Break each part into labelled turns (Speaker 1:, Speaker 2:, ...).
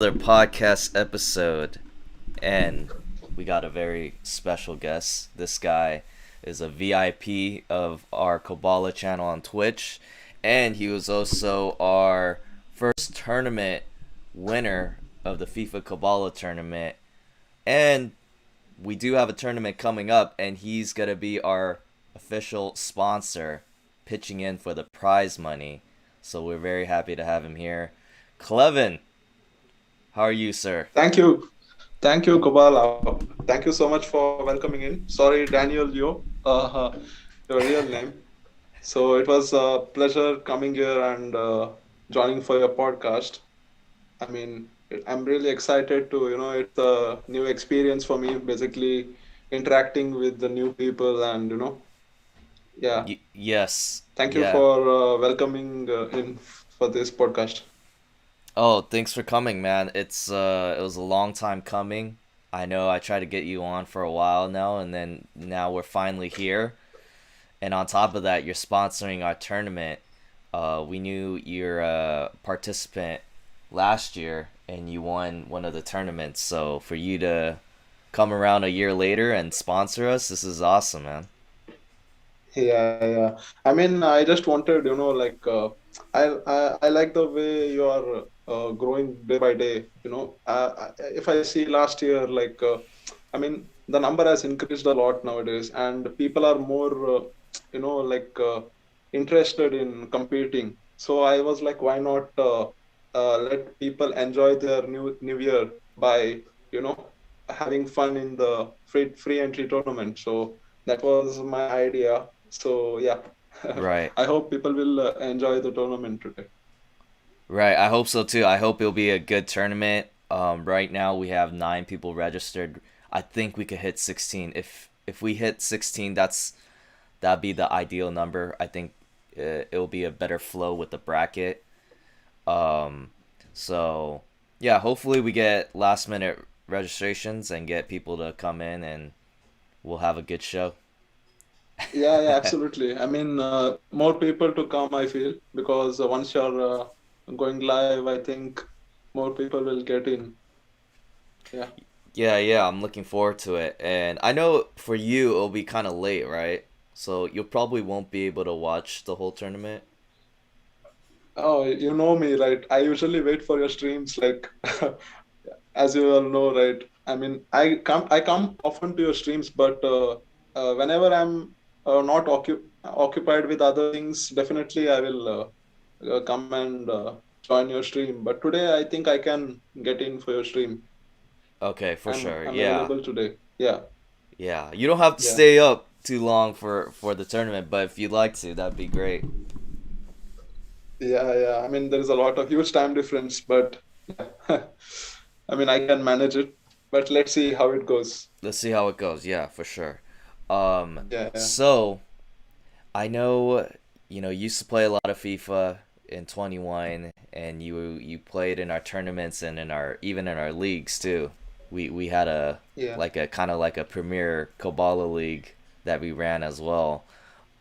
Speaker 1: Another podcast episode, and we got a very special guest. This guy is a VIP of our Koballa channel on Twitch, and he was also our first tournament winner of the FIFA Koballa tournament. And we do have a tournament coming up, and he's gonna be our official sponsor, pitching in for the prize money. So we're very happy to have him here. Clevin, how are you, sir?
Speaker 2: Thank you. Thank you, Koballa. Thank you so much for welcoming in. Sorry, Daniel Yo, your real name. So it was a pleasure coming here and joining for your podcast. I mean, I'm really excited to, it's a new experience for me, basically interacting with the new people and, yeah.
Speaker 1: Yes,
Speaker 2: Thank you
Speaker 1: yeah.
Speaker 2: for welcoming in for this podcast.
Speaker 1: Oh, thanks for coming, man. It was a long time coming. I know I tried to get you on for a while now, and then now we're finally here. And on top of that, you're sponsoring our tournament. We knew you're a participant last year, and you won one of the tournaments. So for you to come around a year later and sponsor us, this is awesome, man.
Speaker 2: Yeah, yeah. I mean, I just wanted, like, I like the way you are growing day by day. If I see last year, like, I mean, the number has increased a lot nowadays, and people are more, like, interested in competing. So I was like, why not let people enjoy their new year by, you know, having fun in the free entry tournament. So that was my idea. So yeah,
Speaker 1: Right.
Speaker 2: I hope people will enjoy the tournament today.
Speaker 1: Right, I hope so too. I hope it'll be a good tournament. Right now we have 9 people registered. I think we could hit 16. If we hit 16, that'd be the ideal number. I think it'll be a better flow with the bracket. Um, so yeah, hopefully we get last minute registrations and get people to come in, and we'll have a good show.
Speaker 2: Yeah, yeah, absolutely. I mean, more people to come, I feel, because once you're going live, I think more people will get in. Yeah.
Speaker 1: Yeah, yeah, I'm looking forward to it. And I know for you it'll be kind of late, right? So you probably won't be able to watch the whole tournament.
Speaker 2: Oh, you know me, right? I usually wait for your streams, like as you all know, right? I mean, I come often to your streams, but whenever I'm not occupied with other things, definitely I will come and join your stream. But today, I think I can get in for your stream.
Speaker 1: Okay, for sure.
Speaker 2: I'm
Speaker 1: Yeah.
Speaker 2: available today. Yeah,
Speaker 1: Yeah. You don't have to
Speaker 2: yeah,
Speaker 1: stay up too long for the tournament, but if you'd like to, that'd be great.
Speaker 2: yeah, yeah. I mean, there is a lot of huge time difference, but yeah. I mean, I can manage it. But let's see how it goes.
Speaker 1: Let's see how it goes. Yeah, for sure. Um
Speaker 2: Yeah, yeah,
Speaker 1: so I know you used to play a lot of FIFA in 21, and you played in our tournaments and in our even in our leagues too. We had a
Speaker 2: yeah.
Speaker 1: like a kind of like a premier Kobala league that we ran as well.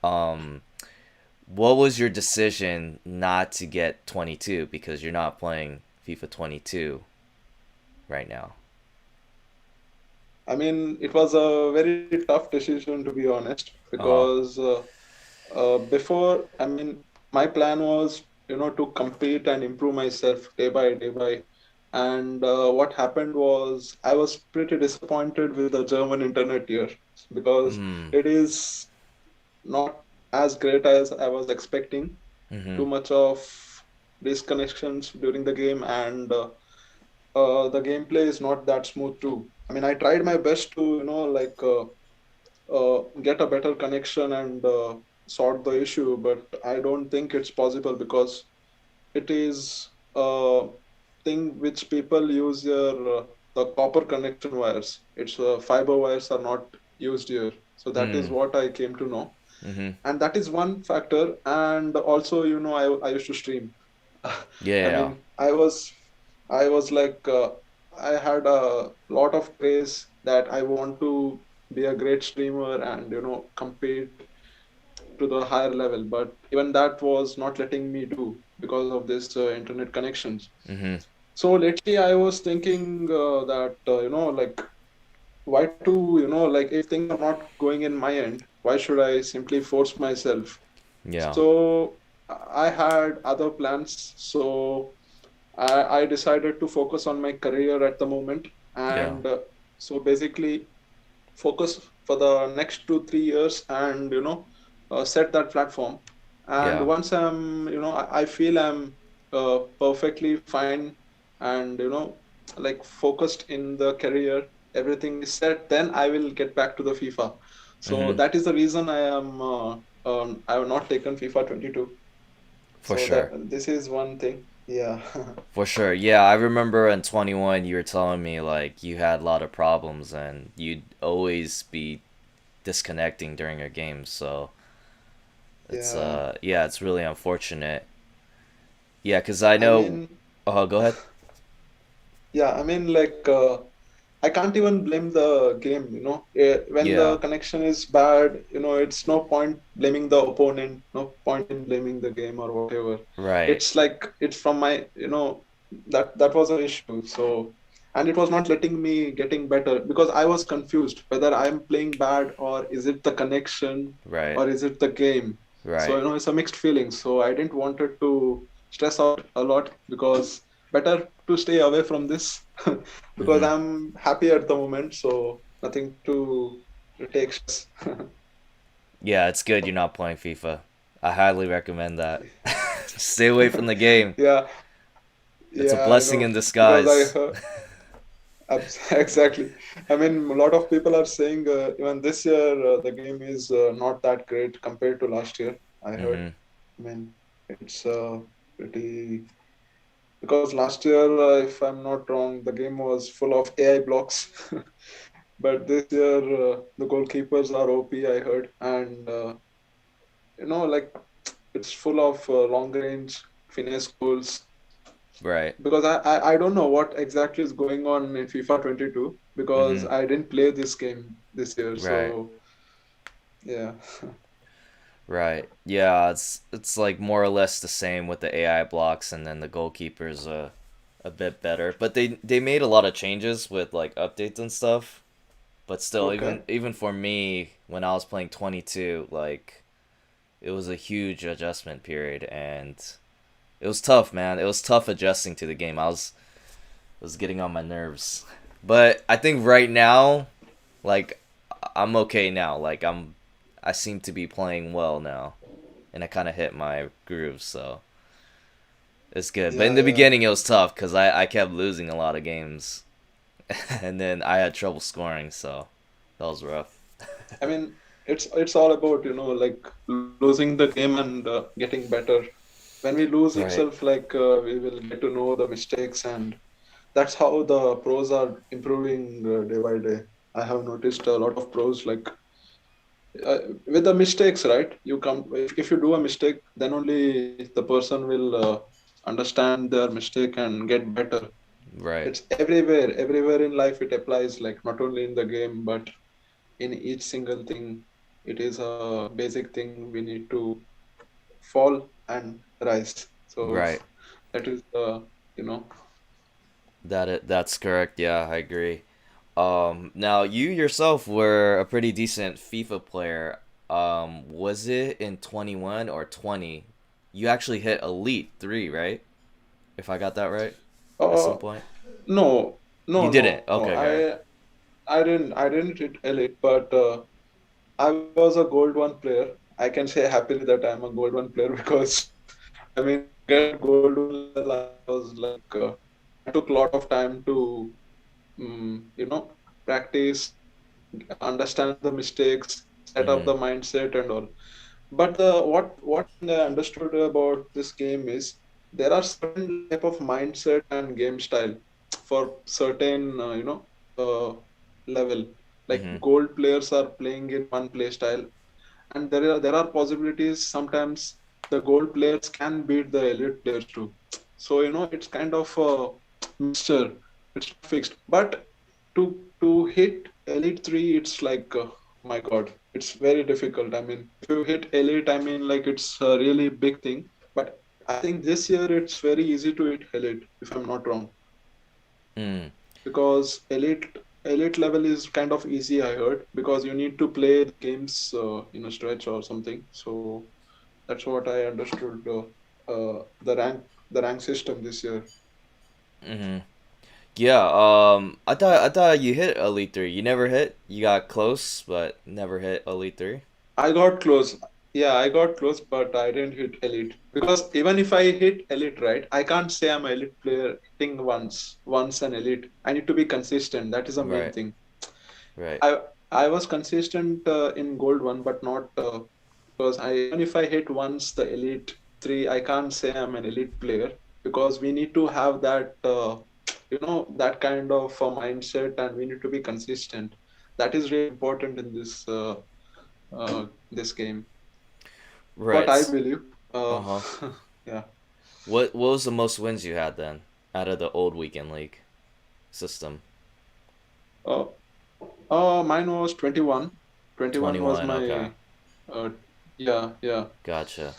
Speaker 1: Um what was your decision not to get 22, because you're not playing FIFA 22 right now?
Speaker 2: I mean, it was a very tough decision to be honest,
Speaker 1: Oh.
Speaker 2: because before, I mean, my plan was, to compete and improve myself day by. And what happened was I was pretty disappointed with the German internet here because
Speaker 1: Mm.
Speaker 2: it is not as great as I was expecting. Too
Speaker 1: Mhm.
Speaker 2: much of disconnections during the game, and the gameplay is not that smooth too. I mean, I tried my best to, like get a better connection and sort the issue, but I don't think it's possible because it is a thing which people use here, the copper connection wires. It's fiber wires are not used here. So that is
Speaker 1: Mm.
Speaker 2: what I came to know.
Speaker 1: Mhm.
Speaker 2: And that is one factor. And also, I used to stream. I
Speaker 1: Yeah.
Speaker 2: mean, I was like, I had a lot of craze that I want to be a great streamer and, compete to the higher level. But even that was not letting me do because of this internet connections.
Speaker 1: Mhm.
Speaker 2: So lately I was thinking that like why to like if things are not going in my end, why should I simply force myself?
Speaker 1: Yeah.
Speaker 2: So I had other plans. So I decided to focus on my career at the moment,
Speaker 1: Yeah.
Speaker 2: and so basically focus for the next 2 3 years, and set that platform. And
Speaker 1: Yeah.
Speaker 2: once I'm I feel I'm perfectly fine, and like focused in the career, everything is set, then I will get back to the FIFA. So
Speaker 1: Mhm.
Speaker 2: that is the reason I have not taken FIFA 22.
Speaker 1: For
Speaker 2: So
Speaker 1: sure.
Speaker 2: that this is one thing. Yeah.
Speaker 1: For sure. Yeah, I remember in 21 you were telling me like you had a lot of problems and you'd always be disconnecting during your games. So it's
Speaker 2: Yeah.
Speaker 1: yeah, it's really unfortunate. Yeah, cuz I
Speaker 2: I
Speaker 1: know
Speaker 2: mean,
Speaker 1: oh, go ahead.
Speaker 2: yeah, I mean, like, I can't even blame the game, when the
Speaker 1: Yeah.
Speaker 2: connection is bad, it's no point blaming the opponent, no point in blaming the game or whatever.
Speaker 1: Right.
Speaker 2: It's like it's from my, that was an issue. So, and it was not letting me getting better because I was confused whether I'm playing bad or is it the connection
Speaker 1: Right.
Speaker 2: or is it the game. So,
Speaker 1: Right.
Speaker 2: it's a mixed feeling. So I didn't wanted to stress out a lot because better to stay away from this because
Speaker 1: Mhm.
Speaker 2: I'm happy at the moment, so nothing to take stress.
Speaker 1: Yeah, it's good you're not playing FIFA. I highly recommend that. Stay away from the game.
Speaker 2: Yeah,
Speaker 1: It's a
Speaker 2: yeah, I
Speaker 1: blessing in
Speaker 2: know because I
Speaker 1: disguise.
Speaker 2: heard exactly. I mean, a lot of people are saying even this year the game is not that great compared to last year. I heard.
Speaker 1: Mhm.
Speaker 2: I mean, it's pretty because last year, if I'm not wrong, the game was full of AI blocks. But this year, the goalkeepers are OP, I heard, and like it's full of long range finesse goals.
Speaker 1: Right.
Speaker 2: Because I don't know what exactly is going on in FIFA 22 because
Speaker 1: Mhm.
Speaker 2: I didn't play this game this year.
Speaker 1: Right.
Speaker 2: So yeah,
Speaker 1: Right. Yeah, it's like more or less the same with the AI blocks and then the goalkeeper's a bit better. But they made a lot of changes with like updates and stuff. But still
Speaker 2: okay.
Speaker 1: even for me when I was playing 22, like it was a huge adjustment period and it was tough, man. It was tough adjusting to the game. I was getting on my nerves. But I think right now, like I'm okay now. I seem to be playing well now. And I kind of hit my groove, so it's good. But in
Speaker 2: Yeah,
Speaker 1: the
Speaker 2: yeah.
Speaker 1: beginning, it was tough because I kept losing a lot of games, and then I had trouble scoring, so that was rough.
Speaker 2: I mean, it's all about like losing the game and getting better. When we lose
Speaker 1: Right,
Speaker 2: itself, like we will get to know the mistakes, and that's how the pros are improving day by day. I have noticed a lot of pros like with the mistakes, right? You come if you do a mistake, then only the person will understand their mistake and get better.
Speaker 1: right,
Speaker 2: It's everywhere in life it applies, like not only in the game but in each single thing. It is a basic thing we need to fall and rise. So
Speaker 1: right.
Speaker 2: that is you know
Speaker 1: That's correct. Yeah, I agree. Now you yourself were a pretty decent FIFA player. Was it in 21 or 20? You actually hit Elite 3, right? If I got that right, at
Speaker 2: uh
Speaker 1: some point.
Speaker 2: no,
Speaker 1: You
Speaker 2: no,
Speaker 1: didn't.
Speaker 2: no,
Speaker 1: Okay, okay.
Speaker 2: I didn't hit elite, but I was a gold one player. I can say happily that I'm a gold one player because I mean to get gold one level, I was like I took a lot of time to practice, understand the mistakes, set up
Speaker 1: Mhm.
Speaker 2: the mindset and all. But what thing I understood about this game is there are certain type of mindset and game style for certain level. Like
Speaker 1: Mhm.
Speaker 2: gold players are playing in one play style, and there are possibilities sometimes the gold players can beat the elite players too. So it's kind of a mixture. It's not fixed, but to hit elite 3, it's like my god, it's very difficult. I mean, if you hit elite, I mean, like it's a really big thing. But I think this year it's very easy to hit elite, if I'm not wrong.
Speaker 1: Mm.
Speaker 2: because elite level is kind of easy, I heard, because you need to play the games in a stretch or something. So that's what I understood. The rank system this year.
Speaker 1: Hmm. Yeah. I thought you hit Elite Three. You never hit. You got close, but never hit Elite Three.
Speaker 2: I got close. Yeah, I got close, but I didn't hit elite. Because even if I hit elite, right, I can't say I'm an elite player hitting once an elite. I need to be consistent. That is the main
Speaker 1: Right.
Speaker 2: thing.
Speaker 1: Right.
Speaker 2: I was consistent in gold one, but not because I even if I hit once the elite three, I can't say I'm an elite player because we need to have that that kind of mindset, and we need to be consistent. That is really important in this game. What I
Speaker 1: Right.
Speaker 2: believe.
Speaker 1: Uh huh.
Speaker 2: Yeah.
Speaker 1: What was the most wins you had then out of the old weekend league system?
Speaker 2: Uh, Mine was 21. 21 was
Speaker 1: 21. Okay.
Speaker 2: my uh, yeah, yeah.
Speaker 1: Gotcha.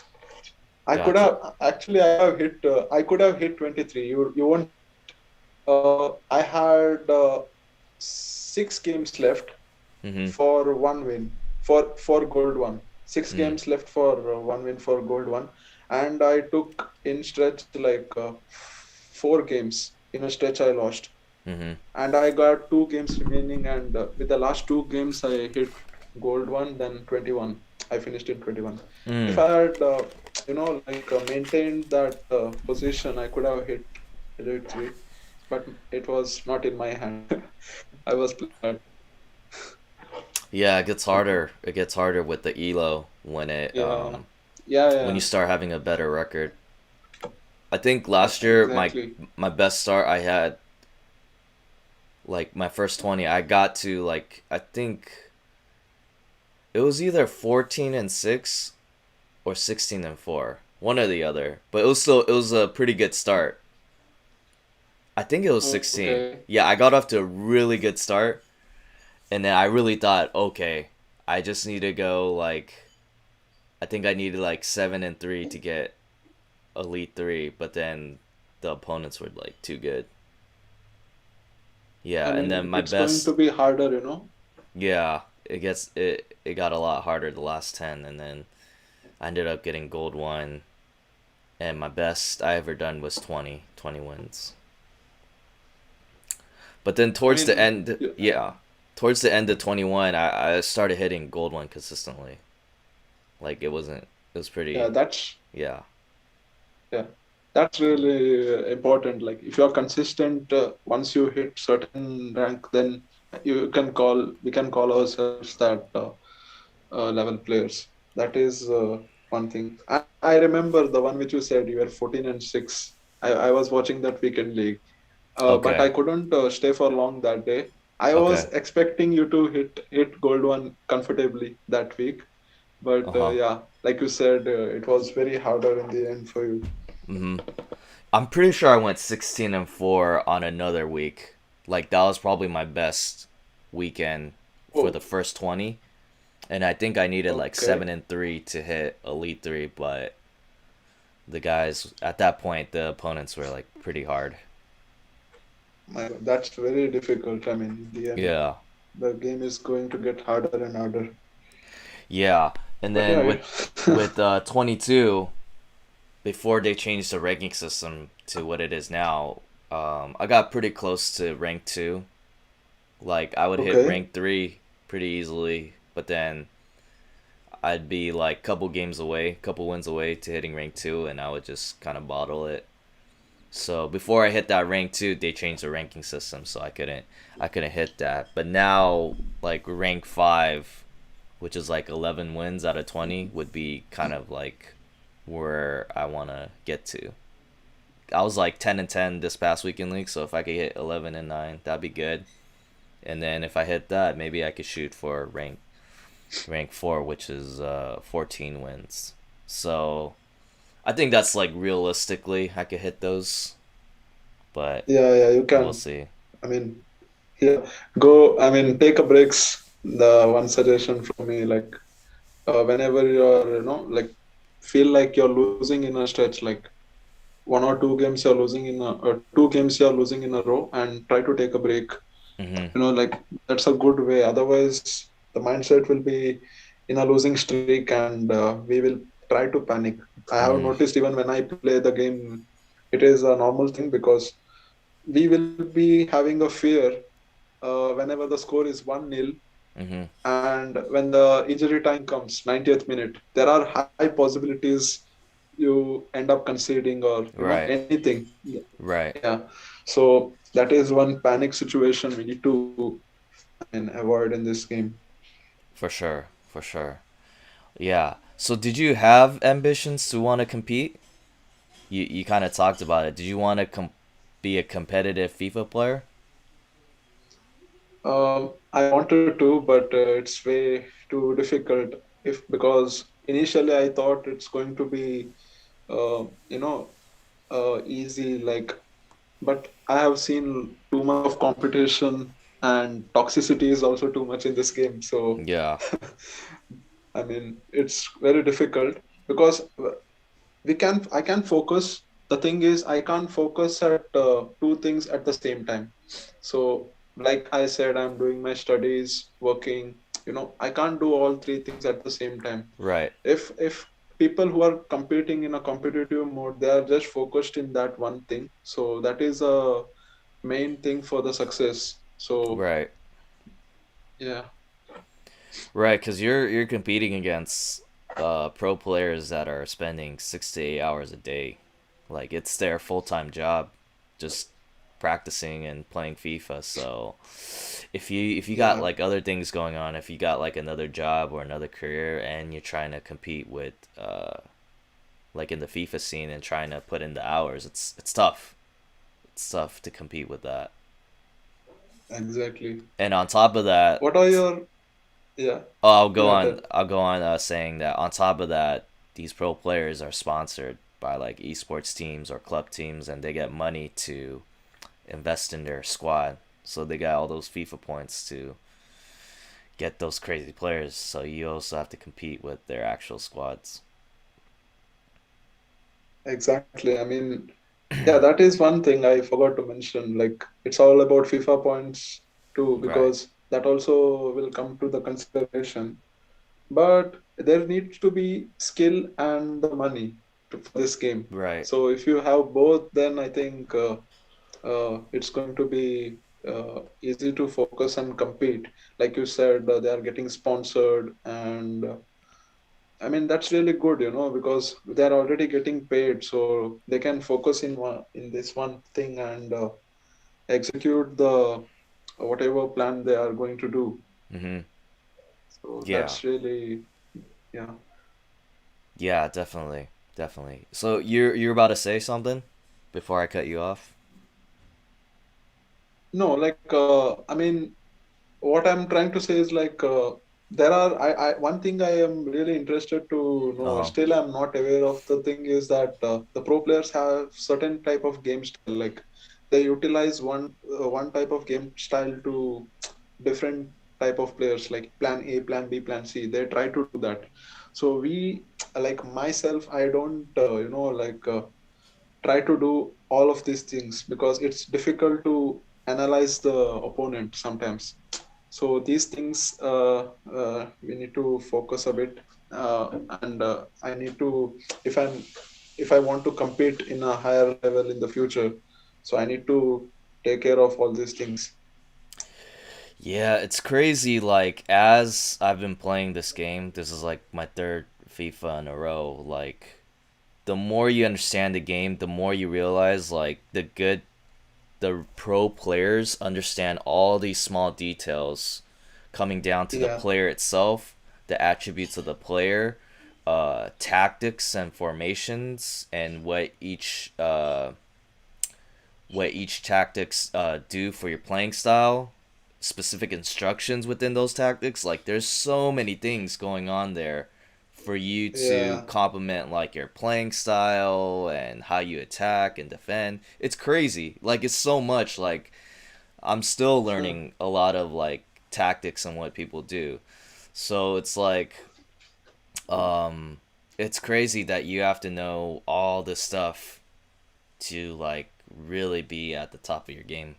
Speaker 2: I could
Speaker 1: Gotcha.
Speaker 2: have actually I could have hit 23. You won't. I had 6 games left
Speaker 1: Mhm.
Speaker 2: for one win for gold one. Six
Speaker 1: Mhm.
Speaker 2: games left for one win for gold one, and I took in stretch like 4 games in a stretch I lost,
Speaker 1: Mhm.
Speaker 2: and I got 2 games remaining, and with the last 2 games I hit gold one, then 21. I finished in 21. If
Speaker 1: Mm.
Speaker 2: I had maintained that position, I could have hit elite three, but it was not in my hand. I was playing hard.
Speaker 1: Yeah, it gets harder. It gets harder with the elo
Speaker 2: Yeah, yeah,
Speaker 1: when you
Speaker 2: yeah.
Speaker 1: start having a better record. I think last year
Speaker 2: Exactly.
Speaker 1: my best start I had like my first 20. I got to like I think it was either 14 and 6 or 16 and 4. One or the other. But it was a pretty good start. I think it was 16.
Speaker 2: Okay.
Speaker 1: Yeah, I got off to a really good start and then I really thought, okay, I just need to go like I think I needed like 7 and 3 to get Elite 3, but then the opponents were like too good. Yeah,
Speaker 2: I
Speaker 1: and then
Speaker 2: mean,
Speaker 1: my
Speaker 2: it's going to
Speaker 1: best,
Speaker 2: be harder.
Speaker 1: yeah, it got a lot harder the last 10 and then I ended up getting gold 1 and my best I ever done was 20 wins. But then
Speaker 2: I
Speaker 1: towards the
Speaker 2: mean,
Speaker 1: end, yeah, towards the end of 21, I started hitting gold 1 consistently. Like it was
Speaker 2: yeah,
Speaker 1: pretty, yeah.
Speaker 2: yeah, that's really important. Like, if you're consistent, once you hit certain rank, then we can call ourselves that level players. That is one thing. I remember the one which you said you were 14 and 6. I was watching that weekend league. But
Speaker 1: Okay,
Speaker 2: I couldn't stay for long that day. I was
Speaker 1: okay,
Speaker 2: expecting you to hit gold one comfortably that week, but
Speaker 1: uh-huh.
Speaker 2: yeah, like you said, it was very harder in the end for you.
Speaker 1: Mm-hmm. I'm pretty sure I went 16 and 4 on another week. Like that was probably my best weekend for the
Speaker 2: Oh,
Speaker 1: first 20, and I think I needed like
Speaker 2: okay.
Speaker 1: 7 and 3 to hit Elite 3, but the guys at that point the opponents were like pretty hard.
Speaker 2: My God, that's very difficult. I mean, in the end,
Speaker 1: Yeah.
Speaker 2: the game is going to get harder and harder.
Speaker 1: Yeah. And
Speaker 2: But
Speaker 1: then
Speaker 2: yeah,
Speaker 1: with 22 before they changed the ranking system to what it is now, I got pretty close to rank 2. Like I would hit
Speaker 2: okay.
Speaker 1: rank 3 pretty easily, but then I'd be like couple games away, couple wins away to hitting rank 2 and I would just kind of bottle it. So before I hit that rank 2, they changed the ranking system so I couldn't hit that. But now like rank 5, which is like 11 wins out of 20 would be kind of like where I want to get to. I was like 10 and 10 this past weekend league, so if I could hit 11 and 9, that'd be good. And then if I hit that, maybe I could shoot for rank 4, which is 14 wins. So I think that's like realistically I could hit those, but
Speaker 2: Yeah, yeah, you
Speaker 1: we'll
Speaker 2: can.
Speaker 1: see.
Speaker 2: I mean, yeah, go. I mean, take a breaks. The one suggestion from me, like whenever you're, like feel like you're losing in a stretch, like one or two games you're losing in a, two games you're losing in a row, and try to take a break.
Speaker 1: Mhm.
Speaker 2: Like that's a good way. Otherwise, the mindset will be in a losing streak, and we will try to panic. I have
Speaker 1: Mhm.
Speaker 2: noticed even when I play the game, it is a normal thing because we will be having a fear whenever the score is 1-0,
Speaker 1: Mhm.
Speaker 2: and when the injury time comes, 90th minute, there are high possibilities you end up conceding, or
Speaker 1: Right.
Speaker 2: anything.
Speaker 1: Right.
Speaker 2: Yeah. So that is one panic situation we need to, avoid in this game.
Speaker 1: For sure. For sure. Yeah. So did you have ambitions to want to compete? You kind of talked about it. Did you want to be a competitive FIFA player?
Speaker 2: I wanted to, but it's way too difficult. If because initially I thought it's going to be, easy. But I have seen too much of competition, and toxicity is also too much in this game. So,
Speaker 1: Yeah.
Speaker 2: it's very difficult because I can focus. The thing is, I can't focus at two things at the same time. So, like I said, I'm doing my studies, working. I can't do all three things at the same time.
Speaker 1: Right.
Speaker 2: If people who are competing in a competitive mode, they are just focused in that one thing. So that is a main thing for the success. So
Speaker 1: Right.
Speaker 2: yeah,
Speaker 1: Right, because you're competing against pro players that are spending 6 to 8 hours a day, like it's their full time job, just practicing and playing FIFA. So if you got
Speaker 2: yeah,
Speaker 1: like other things going on, if you got like another job or another career, and you're trying to compete with like in the FIFA scene and trying to put in the hours, it's tough. It's tough to compete with that.
Speaker 2: exactly.
Speaker 1: And on top of that,
Speaker 2: What are your, yeah,
Speaker 1: oh, I'll go
Speaker 2: yeah,
Speaker 1: on. I'll go on saying that on top of that, these pro players are sponsored by like esports teams or club teams, and they get money to invest in their squad. So they got all those FIFA points to get those crazy players. So you also have to compete with their actual squads.
Speaker 2: exactly. Yeah, that is one thing I forgot to mention. Like it's all about FIFA points too,
Speaker 1: Right.
Speaker 2: because that also will come to the consideration. But there needs to be skill and the money for this game.
Speaker 1: Right.
Speaker 2: So if you have both, then I think it's going to be easy to focus and compete. Like you said, they are getting sponsored, and that's really good, because they are already getting paid, so they can focus in this one thing, and execute the whatever plan they are going to do.
Speaker 1: Mhm.
Speaker 2: So
Speaker 1: Yeah.
Speaker 2: that's really, yeah.
Speaker 1: Yeah. Definitely. Definitely. So you're about to say something before I cut you off.
Speaker 2: No, what I'm trying to say is like there are one thing I am really interested to
Speaker 1: Uh
Speaker 2: know.
Speaker 1: huh.
Speaker 2: Still, I'm not aware of the thing is that the pro players have certain type of game style. Like they utilize one type of game style to different type of players, like plan A, plan B, plan C. They try to do that. So we, like myself, I don't try to do all of these things because it's difficult to analyze the opponent sometimes. So these things we need to focus a bit, and I need to, if I'm if I want to compete in a higher level in the future, so I need to take care of all these things.
Speaker 1: Yeah, it's crazy. Like, as I've been playing this game, this is like my third FIFA in a row. Like, the more you understand the game, the more you realize, like, the pro players understand all these small details coming down to the
Speaker 2: Yeah,
Speaker 1: player itself, the attributes of the player, tactics and formations, and what each tactics do for your playing style, specific instructions within those tactics. Like there's so many things going on there for you to
Speaker 2: yeah,
Speaker 1: complement like your playing style and how you attack and defend. It's crazy. Like it's so much. Like I'm still learning a lot of like tactics and what people do. So it's like um it's crazy that you have to know all this stuff to like really be at the top of your game.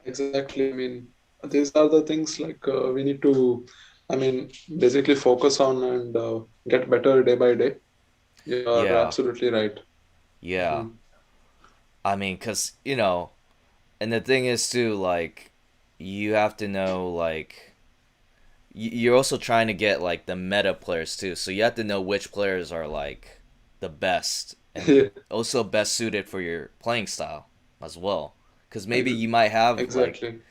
Speaker 2: Exactly. I mean, these are the things like we need to, I mean, basically focus on and get better day by day. You are
Speaker 1: Yeah,
Speaker 2: absolutely right.
Speaker 1: yeah.
Speaker 2: Mhm.
Speaker 1: I mean, cause and the thing is too, like, you have to know like you're also trying to get like the meta players too, so you have to know which players are like the best and
Speaker 2: Yeah,
Speaker 1: also best suited for your playing style as well. Cause maybe
Speaker 2: ex-
Speaker 1: you might have like
Speaker 2: exactly.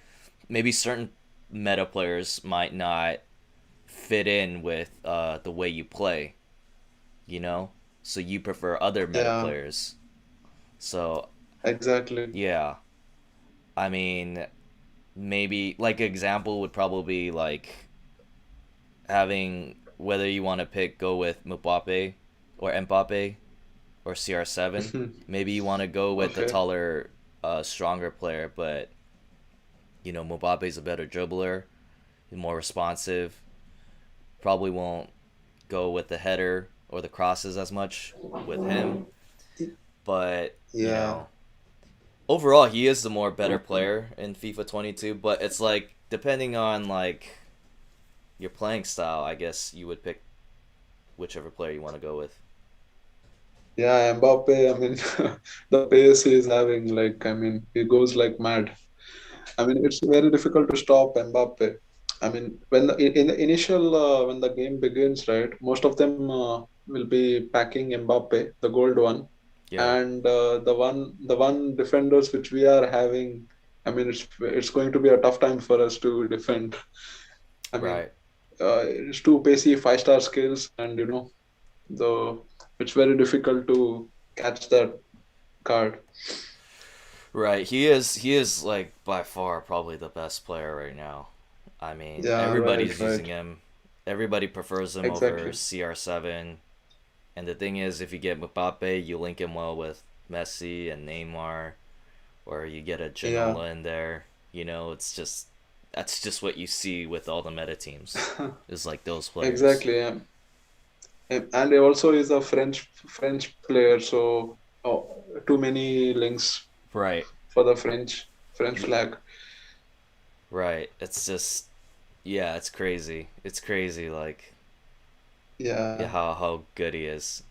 Speaker 1: maybe certain meta players might not fit in with the way you play, you know? So you prefer other meta
Speaker 2: Yeah,
Speaker 1: players. So,
Speaker 2: exactly.
Speaker 1: yeah. I mean, maybe like example would probably be like having whether you want to go with Mbappe or Mbappe or CR7. Maybe you want to go with a
Speaker 2: Okay.
Speaker 1: taller, stronger player, but Mbappe is a better dribbler, more responsive. Probably won't go with the header or the crosses as much with him, but
Speaker 2: Yeah,
Speaker 1: overall he is the more better player in FIFA 22. But it's like depending on like your playing style, I guess you would pick whichever player you want to go with.
Speaker 2: yeah, Mbappe, I mean, the pace he's having, like, I mean, he goes like mad. I mean, it's very difficult to stop Mbappe. I mean, in the initial when the game begins, right, most of them will be packing Mbappe, the gold one,
Speaker 1: Yeah,
Speaker 2: and the one defenders which we are having. I mean, it's going to be a tough time for us to defend. I mean,
Speaker 1: right.
Speaker 2: it's too pacey, five-star skills, and the it's very difficult to catch that card.
Speaker 1: Right. He is like by far probably the best player right now. I mean,
Speaker 2: Yeah, right,
Speaker 1: everybody's using
Speaker 2: right,
Speaker 1: him. Everybody prefers him over
Speaker 2: exactly.
Speaker 1: CR7. And the thing is, if you get Mbappe, you link him well with Messi and Neymar, or you get a
Speaker 2: Yeah,
Speaker 1: Ginola in there. It's just that's just what you see with all the meta teams. Is like those players.
Speaker 2: exactly. And he also is a French player, so too many links
Speaker 1: Right.
Speaker 2: for the French flag.
Speaker 1: Right. It's just yeah, it's crazy. It's crazy like yeah,
Speaker 2: Yeah,
Speaker 1: how good he is.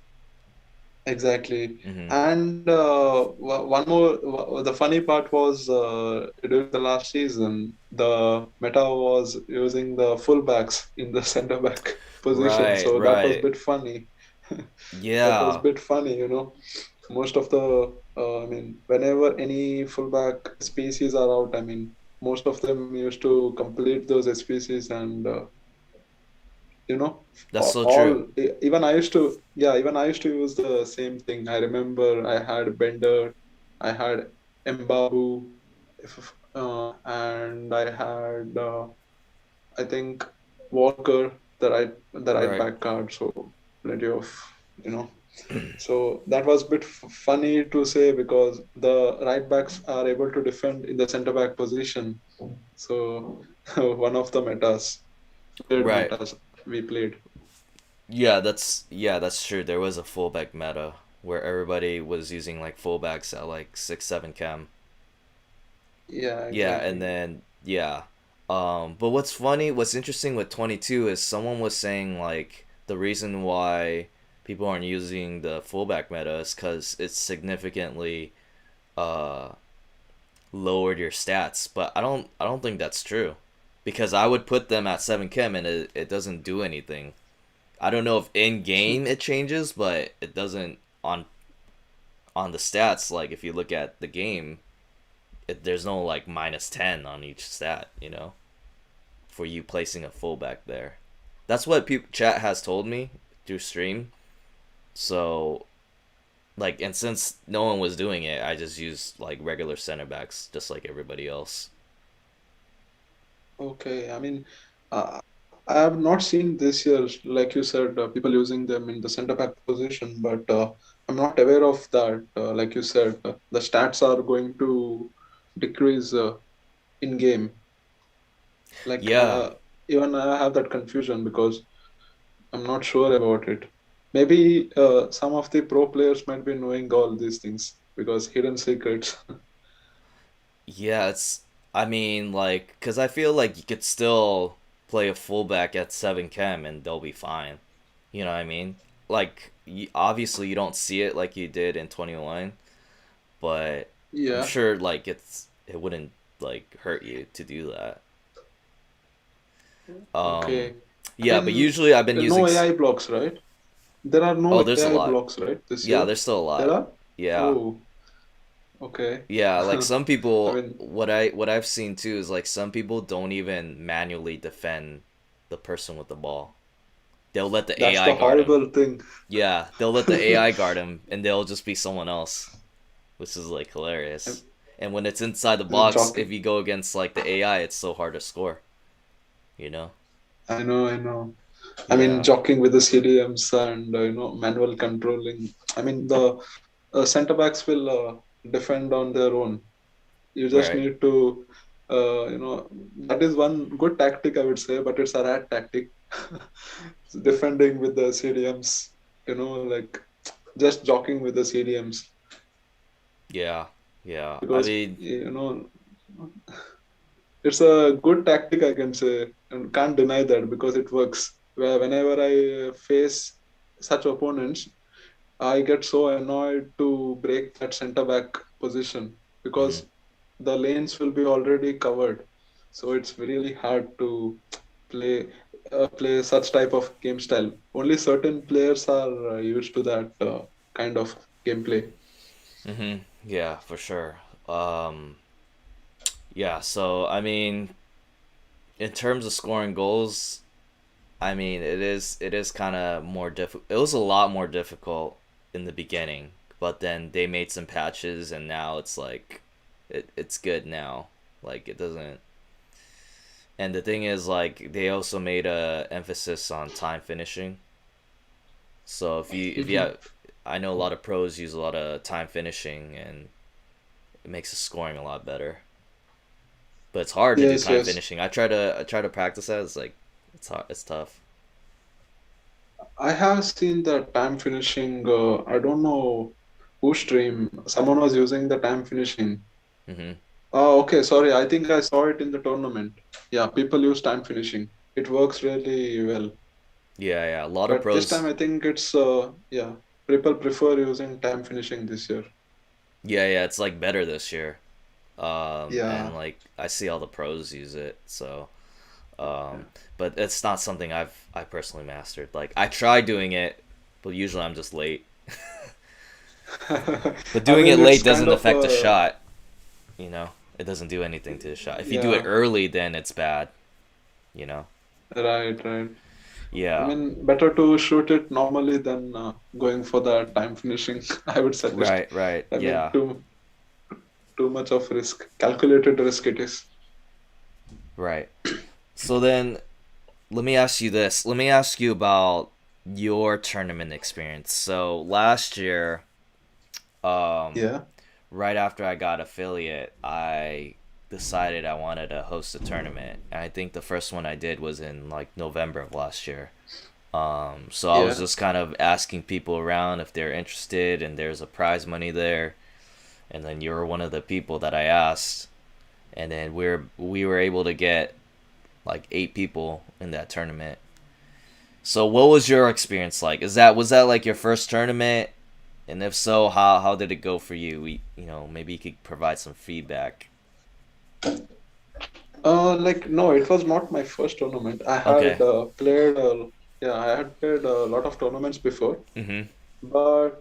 Speaker 2: exactly.
Speaker 1: Mhm.
Speaker 2: And one more, the funny part was during the last season, the meta was using the fullbacks in the center back position,
Speaker 1: Right,
Speaker 2: so that was a
Speaker 1: right.
Speaker 2: bit funny. That was a
Speaker 1: Yeah,
Speaker 2: bit funny. Most of the, I mean, whenever any fullback species are out, I mean, most of them used to complete those species and you know
Speaker 1: that's so true.
Speaker 2: all even I used to, yeah, even I used to use the same thing. I remember I had Bender, I had Mbabu, and I had I think Walker, the right
Speaker 1: Right.
Speaker 2: back card. So plenty of, you know so that was a bit funny to say because the right backs are able to defend in the center back position. So one of the played
Speaker 1: Right.
Speaker 2: metas we played.
Speaker 1: Yeah, that's true. There was a fullback meta where everybody was using like fullbacks at like 6, 7 chem.
Speaker 2: Yeah,
Speaker 1: Yeah, and
Speaker 2: exactly.
Speaker 1: then yeah. But what's interesting with 22 is someone was saying like the reason why people aren't using the fullback meta is because it's significantly uh lowered your stats, but I don't think that's true. Because I would put them at 7 chem and it doesn't do anything. I don't know if in game it changes, but it doesn't on the stats. Like if you look at the game, there's no like -10 on each stat. For you placing a fullback there. That's what chat has told me through stream. So like, and since no one was doing it, I just used like regular center backs, just like everybody else.
Speaker 2: Okay, I mean, uh, I have not seen this year, like you said, people using them in the center back position, but I'm not aware of that. Like you said, the stats are going to decrease in game. Like
Speaker 1: Yeah,
Speaker 2: even I have that confusion because I'm not sure about it. Maybe some of the pro players might be knowing all these things because hidden secrets.
Speaker 1: Yeah, it's. I mean, like, because I feel like you could still play a fullback at 7 chem and they'll be fine. You know what I mean? Like, obviously you don't see it like you did in 21, but I'm
Speaker 2: Yeah.
Speaker 1: sure like it wouldn't like hurt you to do that. Um,
Speaker 2: Okay. I
Speaker 1: yeah, but
Speaker 2: mean,
Speaker 1: usually I've been using.
Speaker 2: no AI blocks, right? There are
Speaker 1: Oh,
Speaker 2: no
Speaker 1: there's a
Speaker 2: AI
Speaker 1: lot.
Speaker 2: blocks, right? This
Speaker 1: Yeah,
Speaker 2: year.
Speaker 1: there's still a
Speaker 2: There
Speaker 1: lot.
Speaker 2: are?
Speaker 1: Yeah,
Speaker 2: Oh, okay.
Speaker 1: yeah. Like some
Speaker 2: I
Speaker 1: people,
Speaker 2: mean,
Speaker 1: what I've seen too is like some people don't even manually defend the person with the ball. They'll let the
Speaker 2: that's
Speaker 1: AI
Speaker 2: the
Speaker 1: guard him.
Speaker 2: horrible thing.
Speaker 1: Yeah, they'll let the AI guard him, and they'll just be someone else, which is like hilarious. And when it's inside the box, if
Speaker 2: Jockey.
Speaker 1: you go against like the AI, it's so hard to score. You know?
Speaker 2: I know, I know. I mean,
Speaker 1: Yeah.
Speaker 2: jockeying with the CDMs and manual controlling. I mean, the center backs will defend on their own. You just
Speaker 1: Right.
Speaker 2: need to, that is one good tactic, I would say, but it's a rat tactic. Defending with the CDMs, like just jockeying with the CDMs
Speaker 1: Yeah. Yeah. I
Speaker 2: because,
Speaker 1: mean,
Speaker 2: it's a good tactic, I can say, and can't deny that because it works. Where whenever I face such opponents, I get so annoyed to break that center back position
Speaker 1: mhm.
Speaker 2: because the lanes will be already covered. So it's really hard to play play such type of game style. Only certain players are used to that kind of gameplay.
Speaker 1: Mhm. Yeah, for sure. Um. Yeah. So I mean, in terms of scoring goals, I mean, it is kind of more difficult. It was a lot more difficult in the beginning, but then they made some patches, and now it's like, it's good now. Like it doesn't. And the thing is, like they also made a emphasis on time finishing. So if you
Speaker 2: Mhm.
Speaker 1: have, I know a lot of pros use a lot of time finishing, and it makes the scoring a lot better. But it's hard to do
Speaker 2: Yes,
Speaker 1: time
Speaker 2: yes.
Speaker 1: finishing. I try to practice that. It's like it's hard. It's tough.
Speaker 2: I have seen the time finishing. I don't know who stream. Someone was using the time finishing.
Speaker 1: Hmm.
Speaker 2: Oh, okay. Sorry. I think I saw it in the tournament. Yeah, people use time finishing. It works really well.
Speaker 1: Yeah, yeah. A lot of
Speaker 2: But this time
Speaker 1: pros.
Speaker 2: I think it's yeah, people prefer using time finishing this year.
Speaker 1: Yeah, yeah. It's like better this year.
Speaker 2: Yeah.
Speaker 1: And like I see all the pros use it. So,
Speaker 2: Yeah.
Speaker 1: but it's not something I personally mastered. Like I try doing it, but usually I'm just late. But
Speaker 2: I
Speaker 1: doing it
Speaker 2: mean, it's
Speaker 1: late
Speaker 2: kind
Speaker 1: doesn't
Speaker 2: of
Speaker 1: affect the
Speaker 2: a
Speaker 1: shot. You know, it doesn't do anything to the shot. If you do it
Speaker 2: yeah,
Speaker 1: early, then it's bad. You know.
Speaker 2: right, right. I
Speaker 1: Yeah.
Speaker 2: mean, better to shoot it normally than going for the time finishing. I would suggest.
Speaker 1: Right. Right.
Speaker 2: I mean,
Speaker 1: Yeah.
Speaker 2: too much of risk, calculated risk it is.
Speaker 1: Right. So then, let me ask you this. Let me ask you about your tournament experience. So last year, um,
Speaker 2: Yeah,
Speaker 1: right after I got affiliate, I decided I wanted to host a tournament. And I think the first one I did was in like November of last year. So I was
Speaker 2: yeah.
Speaker 1: just kind of asking people around if they're interested, and there's a prize money there. And then you were one of the people that I asked, and then we were able to get like 8 people in that tournament. So what was your experience like? Was that like your first tournament? And if so, how did it go for you? Maybe you could provide some feedback.
Speaker 2: Like no, it was not my first tournament. I
Speaker 1: Okay.
Speaker 2: had played, yeah, I had played a lot of tournaments before,
Speaker 1: Mhm.
Speaker 2: but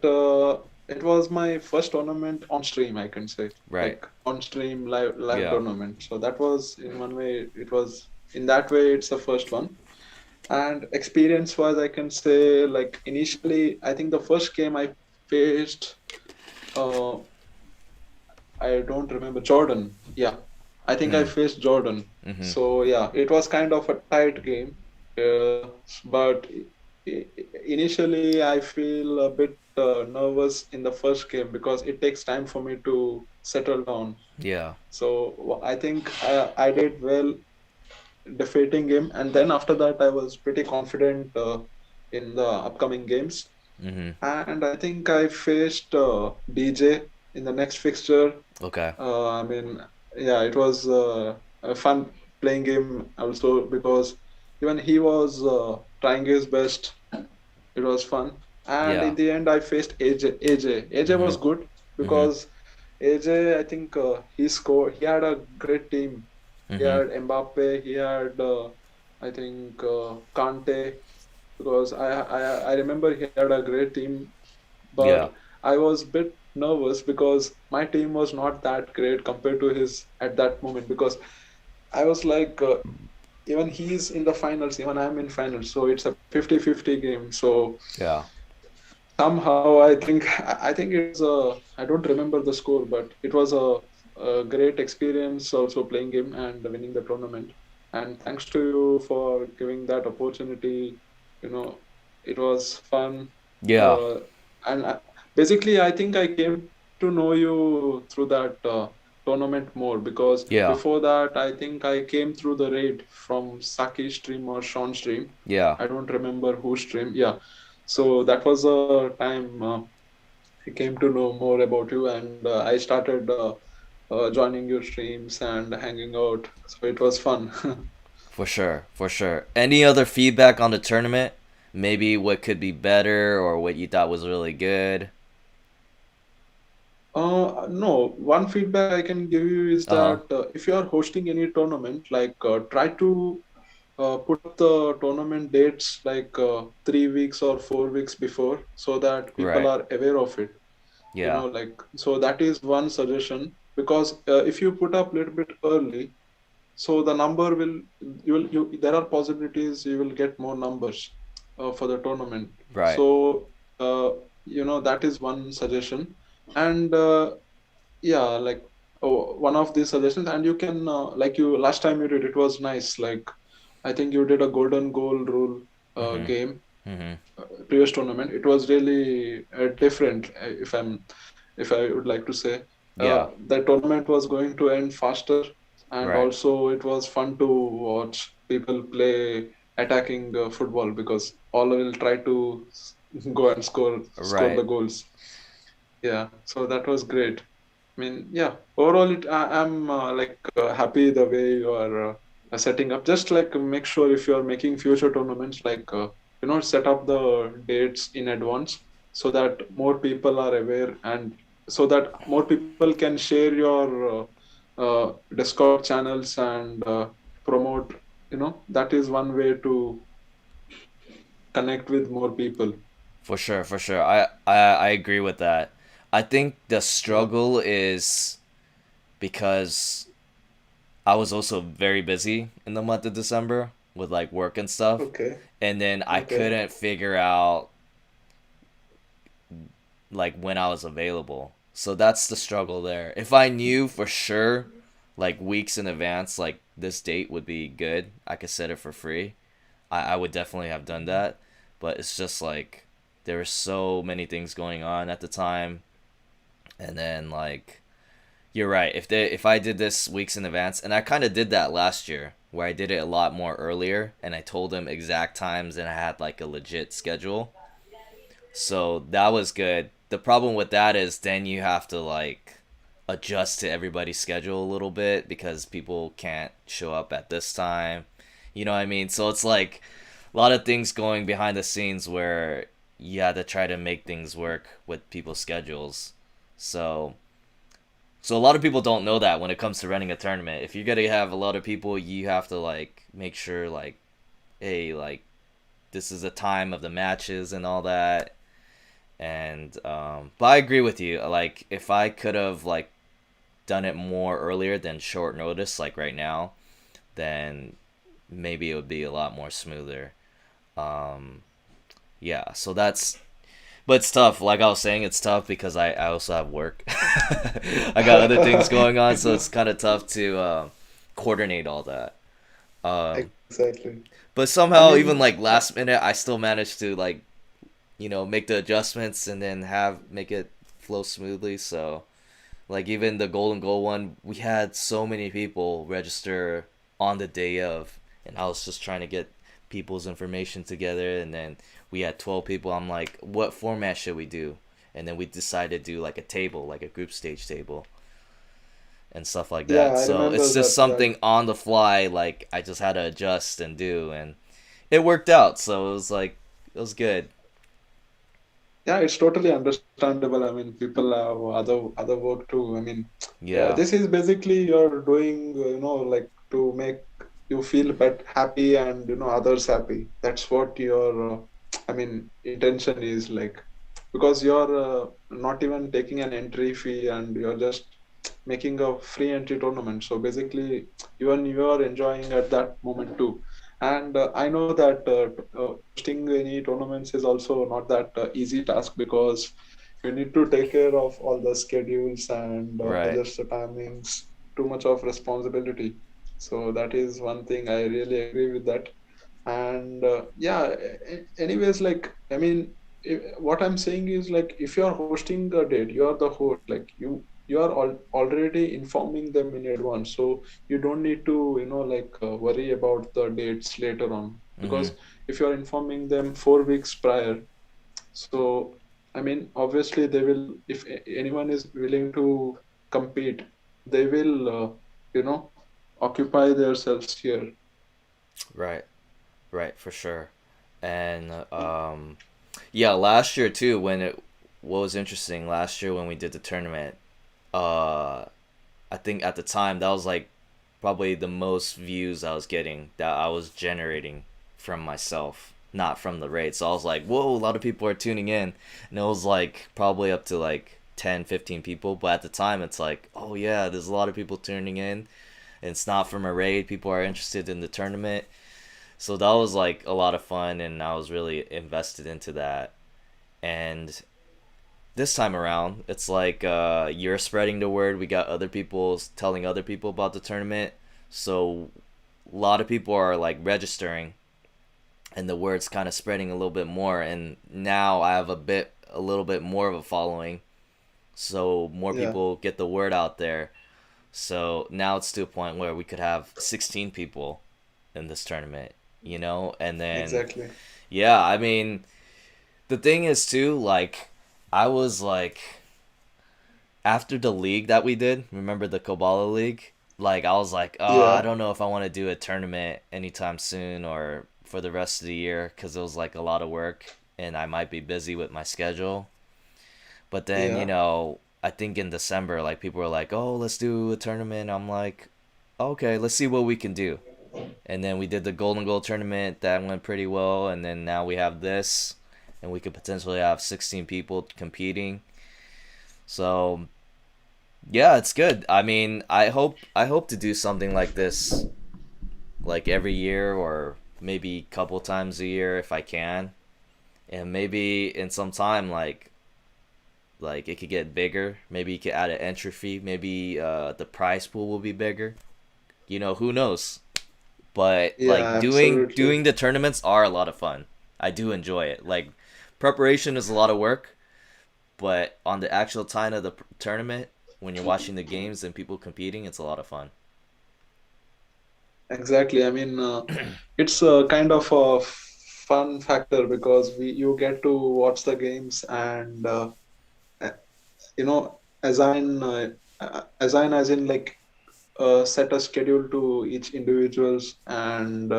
Speaker 2: it was my first tournament on stream, I can say,
Speaker 1: Right.
Speaker 2: like on stream live
Speaker 1: Yeah.
Speaker 2: tournament. So that was in one way, it was in that way, it's the first one. And experience wise, I can say, like initially, I think the first game I faced, uh, I don't remember Jordan. Yeah, I think I
Speaker 1: Mm.
Speaker 2: faced Jordan.
Speaker 1: Mhm.
Speaker 2: So yeah, it was kind of a tight game. But initially, I feel a bit nervous in the first game because it takes time for me to settle down.
Speaker 1: Yeah.
Speaker 2: So I think I did well defeating him, and then after that, I was pretty confident in the upcoming games.
Speaker 1: Mm-hmm.
Speaker 2: and I think I faced DJ in the next fixture.
Speaker 1: Okay.
Speaker 2: I mean, yeah, it was a fun playing game also because even he was trying his best. It was fun. And
Speaker 1: Yeah.
Speaker 2: in the end, I faced AJ. AJ
Speaker 1: Mm-hmm.
Speaker 2: was good
Speaker 1: Mm-hmm.
Speaker 2: because AJ, I think he scored. He had a great team. He
Speaker 1: Mm-hmm.
Speaker 2: had Mbappe. He had, I think, Kante. Because I remember he had a great team,
Speaker 1: Yeah.
Speaker 2: but I was a bit nervous because my team was not that great compared to his at that moment. Because I was like, even he's in the finals, even I'm in finals, so it's a 50-50 game. So
Speaker 1: Yeah.
Speaker 2: somehow I think it was I don't remember the score, but it was a great experience also playing game and winning the tournament. And thanks to you for giving that opportunity. You know, it was fun.
Speaker 1: Yeah.
Speaker 2: Uh, and basically, I think I came to know you through that tournament more because
Speaker 1: Yeah.
Speaker 2: before that, I think I came through the raid from Saki stream or Sean stream.
Speaker 1: Yeah.
Speaker 2: I don't remember who stream. Yeah, so that was a time I came to know more about you, and I started joining your streams and hanging out. So it was fun.
Speaker 1: For sure. For sure. Any other feedback on the tournament? Maybe what could be better or what you thought was really good?
Speaker 2: No, one feedback I can give you is
Speaker 1: Uh huh.
Speaker 2: that if you are hosting any tournament, like try to put up the tournament dates like 3 weeks or 4 weeks before so that people
Speaker 1: Right.
Speaker 2: are aware of it.
Speaker 1: Yeah.
Speaker 2: Like, so that is one suggestion because if you put up a little bit early, so the number will there are possibilities you will get more numbers for the tournament.
Speaker 1: Right.
Speaker 2: So that is one suggestion. And yeah, like, one of these suggestions. And you can like, you last time you did, it was nice. Like, I think you did a golden goal rule
Speaker 1: Mm-hmm.
Speaker 2: game,
Speaker 1: Mm-hmm.
Speaker 2: previous tournament. It was really different, if I would like to say.
Speaker 1: Yeah.
Speaker 2: The tournament was going to end faster, and
Speaker 1: Right.
Speaker 2: also it was fun to watch people play attacking football because all will try to go and score the
Speaker 1: Right.
Speaker 2: goals. Yeah, so that was great. I mean, yeah, overall, I'm like happy the way you are setting up. Just like make sure if you are making future tournaments, like set up the dates in advance so that more people are aware, and so that more people can share your Discord channels and promote. That is one way to connect with more people.
Speaker 1: For sure. For sure. I agree with that. I think the
Speaker 2: Yeah.
Speaker 1: struggle is because I was also very busy in the month of December with like work and stuff.
Speaker 2: Okay.
Speaker 1: And then I
Speaker 2: Okay.
Speaker 1: couldn't figure out like when I was available. So that's the struggle there. If I knew for sure like weeks in advance like this date would be good, I could set it for free. I would definitely have done that. But it's just like there were so many things going on at the time, and then like you're right. If I did this weeks in advance, and I kind of did that last year, where I did it a lot more earlier, and I told them exact times, and I had like a legit schedule. So that was good. The problem with that is then you have to like adjust to everybody's schedule a little bit because people can't show up at this time. You know what I mean? So it's like a lot of things going behind the scenes where you had to try to make things work with people's schedules. So so a lot of people don't know that when it comes to running a tournament. If you're gonna have a lot of people, you have to like make sure like, hey, like this is the time of the matches and all that. And but I agree with you. Like if I could have like done it more earlier than short notice, like right now, then maybe it would be a lot more smoother. Um, yeah. So that's but it's tough. Like I was saying, it's tough because I also have work. I got other things going on, so it's kind of tough to coordinate all that. Um,
Speaker 2: Exactly.
Speaker 1: but
Speaker 2: I
Speaker 1: somehow, even
Speaker 2: mean,
Speaker 1: like last minute, I still managed to like make the adjustments and then have make it flow smoothly. So like even the golden goal one, we had so many people register on the day of, and I was just trying to get people's information together, and then we had 12 people. I'm like, what format should we do? And then we decided to do like a table, like a group stage table and stuff like
Speaker 2: Yeah,
Speaker 1: that.
Speaker 2: I
Speaker 1: So
Speaker 2: remember
Speaker 1: it's just
Speaker 2: that. Yeah,
Speaker 1: something on the fly, like I just had to adjust and do, and it worked out. So it was like, it was good.
Speaker 2: yeah, it's totally understandable. I mean, people have other work too. I mean,
Speaker 1: Yeah.
Speaker 2: this is basically you're doing, like to make you feel but happy and others happy. That's what your, I mean, intention is like, because you're not even taking an entry fee and you're just making a free entry tournament. So basically, even you are enjoying at that moment too. And I know that hosting any tournaments is also not that easy task, because you need to take care of all the schedules and
Speaker 1: Right.
Speaker 2: adjust the timings. Too much of responsibility. So that is one thing I really agree with that. And yeah, anyways, like, I mean, what I'm saying is, like, if you're hosting a date, you're the host, like, you are already informing them in advance, so you don't need to like worry about the dates later on,
Speaker 1: Mm-hmm.
Speaker 2: because if you're informing them 4 weeks prior, so I mean, obviously they will, if anyone is willing to compete, they will occupy themselves here.
Speaker 1: Right. Right. For sure. And yeah, last year too, when it what was interesting last year when we did the tournament, uh, I think at the time that was like probably the most views I was getting that I was generating from myself, not from the raid. So I was like, whoa, a lot of people are tuning in. And it was like probably up to like 10, 15 people. But at the time, it's like, oh yeah, there's a lot of people tuning in. And it's not from a raid. People are interested in the tournament. So that was like a lot of fun. And I was really invested into that. And this time around, it's like you're spreading the word. We got other people telling other people about the tournament. So a lot of people are like registering, and the word's kind of spreading a little bit more. And now I have a little bit more of a following. So more
Speaker 2: Yeah,
Speaker 1: people get the word out there. So now it's to a point where we could have 16 people in this tournament, And then,
Speaker 2: exactly.
Speaker 1: yeah, I mean, the thing is, too, like, I was like, after the league that we did, remember the Koballa League? Like I was like, oh, I
Speaker 2: Yeah,
Speaker 1: don't know if I want to do a tournament anytime soon or for the rest of the year because it was like a lot of work and I might be busy with my schedule. But then,
Speaker 2: yeah.
Speaker 1: I think in December, like people were like, oh, let's do a tournament. I'm like, okay, let's see what we can do. And then we did the Golden Goal tournament that went pretty well, and then now we have this, and we could potentially have 16 people competing. So yeah, it's good. I mean, I hope to do something like this like every year or maybe a couple times a year if I can. And maybe in some time like it could get bigger. Maybe you could add an entry fee. Maybe the prize pool will be bigger. Who knows? But like
Speaker 2: Yeah,
Speaker 1: doing
Speaker 2: absolutely.
Speaker 1: the tournaments are a lot of fun. I do enjoy it. Like preparation is a lot of work, but on the actual time of the tournament, when you're watching the games and people competing, it's a lot of fun.
Speaker 2: Exactly. I mean, it's a kind of a fun factor, because we you get to watch the games and uh, assign as in, like, set a schedule to each individuals and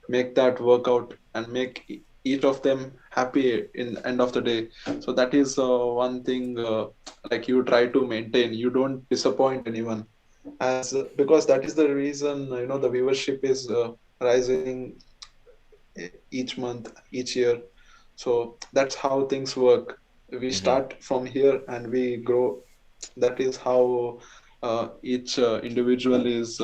Speaker 2: make that work out and make each of them happy in end of the day. So that is one thing, like, you try to maintain. You don't disappoint anyone, as because that is the reason the viewership is rising each month, each year. So that's how things work. We
Speaker 1: Mm-hmm.
Speaker 2: start from here and we grow. That is how each individual is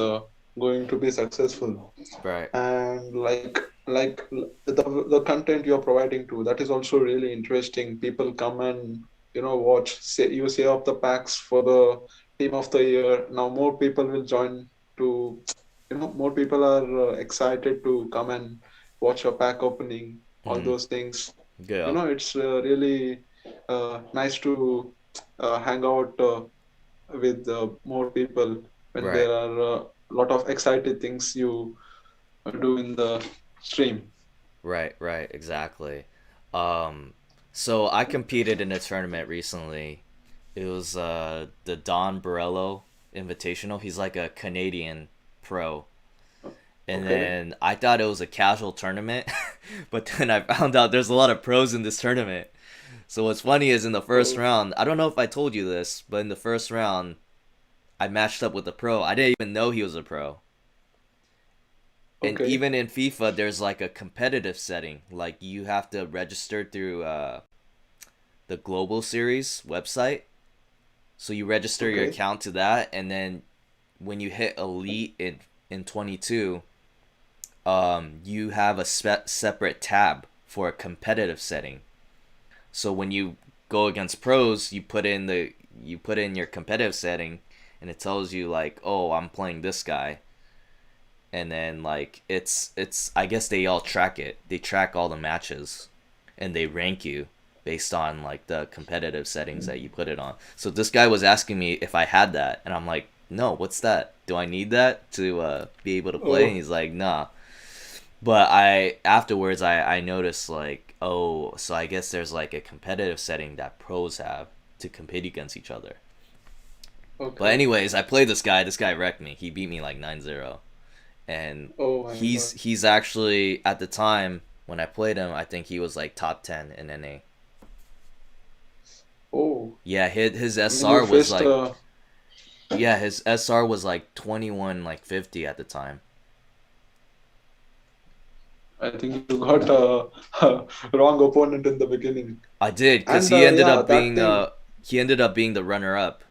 Speaker 2: going to be successful.
Speaker 1: Right.
Speaker 2: And like the content you're providing to, that is also really interesting. People come and watch, say, you save up the packs for the team of the year. Now more people will join to, more people are excited to come and watch a pack opening, all
Speaker 1: Mm-hmm.
Speaker 2: those things.
Speaker 1: Yeah.
Speaker 2: It's really nice to hang out with more people when
Speaker 1: Right.
Speaker 2: there are a lot of excited things you do in the stream.
Speaker 1: Right, right, exactly. Um, so I competed in a tournament recently. It was the Don Barello Invitational. He's like a Canadian pro. And
Speaker 2: Okay.
Speaker 1: then I thought it was a casual tournament, but then I found out there's a lot of pros in this tournament. So what's funny is in the first
Speaker 2: Oh,
Speaker 1: round, I don't know if I told you this, but in the first round, I matched up with a pro. I didn't even know he was a pro. And
Speaker 2: okay.
Speaker 1: even in FIFA, there's like a competitive setting. Like you have to register through the Global Series website. So you register your
Speaker 2: Okay.
Speaker 1: account to that, and then when you hit Elite in 22, you have a separate tab for a competitive setting. So when you go against pros, you put in your competitive setting, and it tells you like, oh, I'm playing this guy, and then like it's I guess they all track it. They track all the matches, and they rank you based on like the competitive settings that you put it on. So this guy was asking me if I had that, and I'm like, no, what's that? Do I need that to be able to play? And
Speaker 2: Oh,
Speaker 1: he's like, nah. But I afterwards I noticed like, oh, so I guess there's like a competitive setting that pros have to compete against each other. But
Speaker 2: okay.
Speaker 1: anyways, I played this guy. This guy wrecked me. He beat me like 9-0. And
Speaker 2: Oh my
Speaker 1: he's
Speaker 2: God.
Speaker 1: he's actually at the time when I played him, I think he was like top 10 in NA.
Speaker 2: Oh,
Speaker 1: Yeah, his
Speaker 2: I mean, you
Speaker 1: SR was
Speaker 2: faced,
Speaker 1: like, yeah, his SR was like 21 like 50 at the time.
Speaker 2: I think you got a wrong opponent in the beginning.
Speaker 1: I did cuz
Speaker 2: And yeah, that thing.
Speaker 1: he ended up being the runner up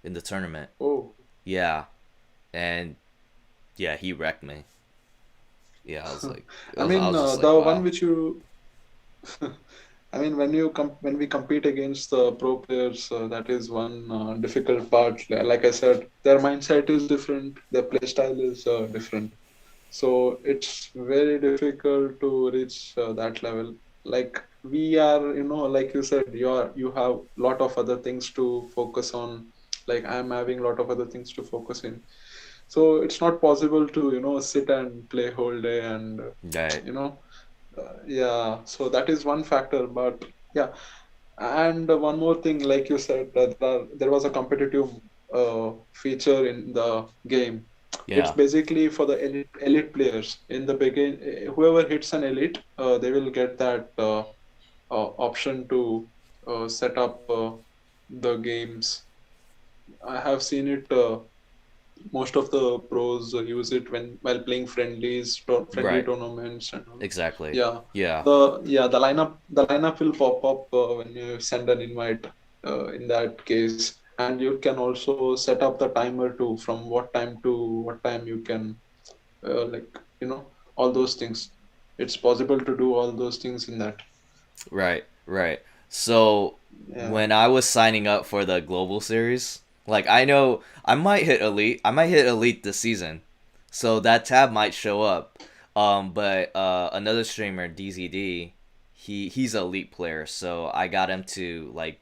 Speaker 1: in the tournament.
Speaker 2: Oh,
Speaker 1: Yeah. And yeah, he wrecked me. Yeah,
Speaker 2: I
Speaker 1: I
Speaker 2: mean,
Speaker 1: was just like,
Speaker 2: the one
Speaker 1: wow.
Speaker 2: which you, I mean, when we compete against the pro players, that is one difficult part. Like I said, their mindset is different, their play style is different. So it's very difficult to reach that level. Like we are, like you said, you have a lot of other things to focus on. Like I'm having a lot of other things to focus in. So it's not possible to, sit and play whole day and,
Speaker 1: Right.
Speaker 2: you know, yeah. So that is one factor. But yeah, and one more thing, like you said, there was a competitive feature in the game. It's
Speaker 1: Yeah.
Speaker 2: basically for the elite players. In the begin, whoever hits an elite, they will get that option to set up the games. I have seen it. Most of the pros use it when while playing friendly
Speaker 1: Right.
Speaker 2: tournaments and all.
Speaker 1: Exactly.
Speaker 2: Yeah,
Speaker 1: Yeah.
Speaker 2: the lineup will pop up when you send an invite in that case, and you can also set up the timer too, from what time to what time you can like all those things. It's possible to do all those things in that.
Speaker 1: Right, right. So
Speaker 2: Yeah.
Speaker 1: when I was signing up for the global series, like I know I might hit elite. I might hit elite this season. So that tab might show up. But another streamer, DZD, he's an elite player, so I got him to like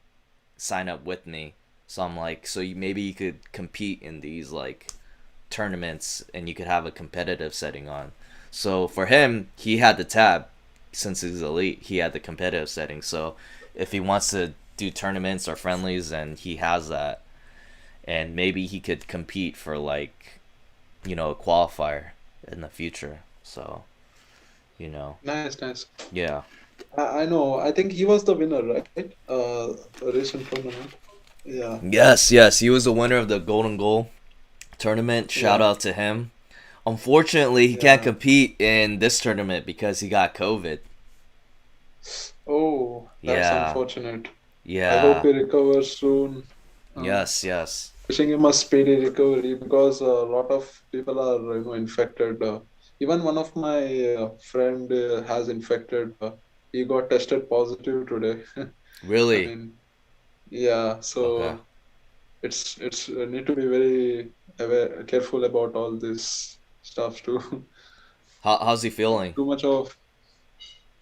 Speaker 1: sign up with me. So I'm like, so maybe you could compete in these like tournaments and you could have a competitive setting on. So for him, he had the tab since he's elite. He had the competitive setting. So if he wants to do tournaments or friendlies, and he has that, and maybe he could compete for like a qualifier in the future. So you know,
Speaker 2: Nice, nice.
Speaker 1: yeah.
Speaker 2: I know. I think he was the winner, right? The recent tournament. Yeah,
Speaker 1: Yes, yes, he was the winner of the Golden Goal tournament. Shout
Speaker 2: yeah,
Speaker 1: out to him. Unfortunately, he can't
Speaker 2: yeah.
Speaker 1: compete in this tournament because he got COVID.
Speaker 2: Oh, that's
Speaker 1: Yeah,
Speaker 2: unfortunate. I hope
Speaker 1: yeah.
Speaker 2: he recovers soon. Uh,
Speaker 1: Yes, yes.
Speaker 2: Wishing him a speedy recovery because a lot of people are, infected. Even one of my friend has infected. He got tested positive today. I
Speaker 1: Really?
Speaker 2: mean, yeah.
Speaker 1: Okay.
Speaker 2: So it's need to be very careful about all this stuff too.
Speaker 1: How's he feeling?
Speaker 2: Too much of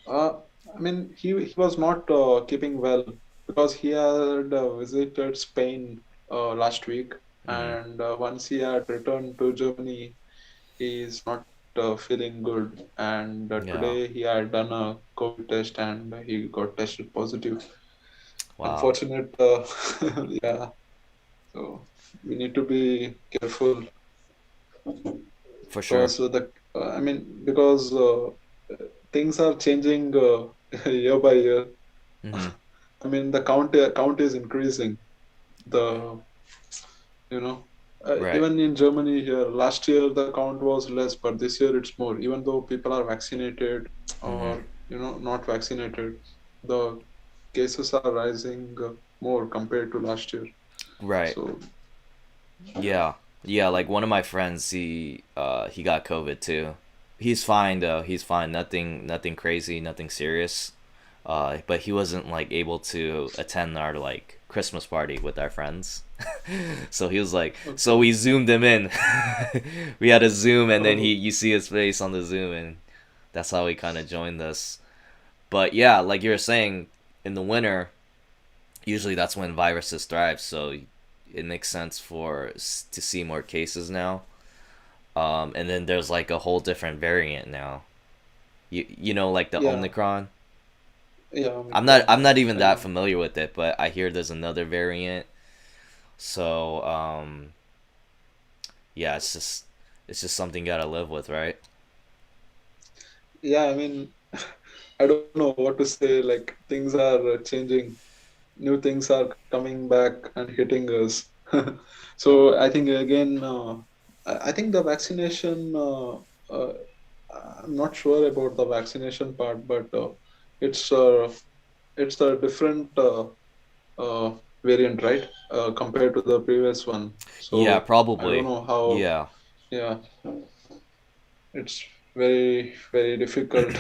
Speaker 2: Uh, I mean, he was not keeping well because he had visited Spain last week,
Speaker 1: Mm.
Speaker 2: and once he had returned to Germany, he is not. feeling good, and
Speaker 1: Yeah.
Speaker 2: today he had done a COVID test and he got tested positive.
Speaker 1: Wow.
Speaker 2: Unfortunate, yeah. So we need to be careful
Speaker 1: For sure.
Speaker 2: because I mean, because things are changing year by year.
Speaker 1: Mm-hmm.
Speaker 2: I mean, the count is increasing. The you know
Speaker 1: Right.
Speaker 2: Even in Germany here, last year the count was less, but this year it's more. Even though people are vaccinated
Speaker 1: Mm-hmm.
Speaker 2: or not vaccinated, the cases are rising more compared to last year.
Speaker 1: Right.
Speaker 2: So
Speaker 1: Yeah. Yeah, like one of my friends, he got COVID too. He's fine though. He's fine. Nothing crazy, nothing serious. But he wasn't like able to attend our like Christmas party with our friends. So he was like, so
Speaker 2: okay.
Speaker 1: we zoomed him in. We had a Zoom, and then he
Speaker 2: Oh
Speaker 1: you see his face on the Zoom, and that's how he kind of joined us. But yeah, like you were saying, in the winter, usually that's when viruses thrive. So it makes sense to see more cases now. And then there's like a whole different variant now. You know, like the
Speaker 2: yeah,
Speaker 1: Omicron.
Speaker 2: yeah,
Speaker 1: I'm not
Speaker 2: Omicron.
Speaker 1: I'm not even
Speaker 2: I
Speaker 1: that
Speaker 2: know.
Speaker 1: familiar with it, but I hear there's another variant. So yeah, it's just something you gotta live with, right?
Speaker 2: Yeah, I mean, I don't know what to say. Like things are changing, new things are coming back and hitting us. So I think again, I think the vaccination. Uh, I'm not sure about the vaccination part, but it's uh, it's a different uh, variant, right? Compared to the previous one.
Speaker 1: Yeah,
Speaker 2: So I don't
Speaker 1: probably.
Speaker 2: know how.
Speaker 1: Yeah.
Speaker 2: Yeah, it's very very difficult.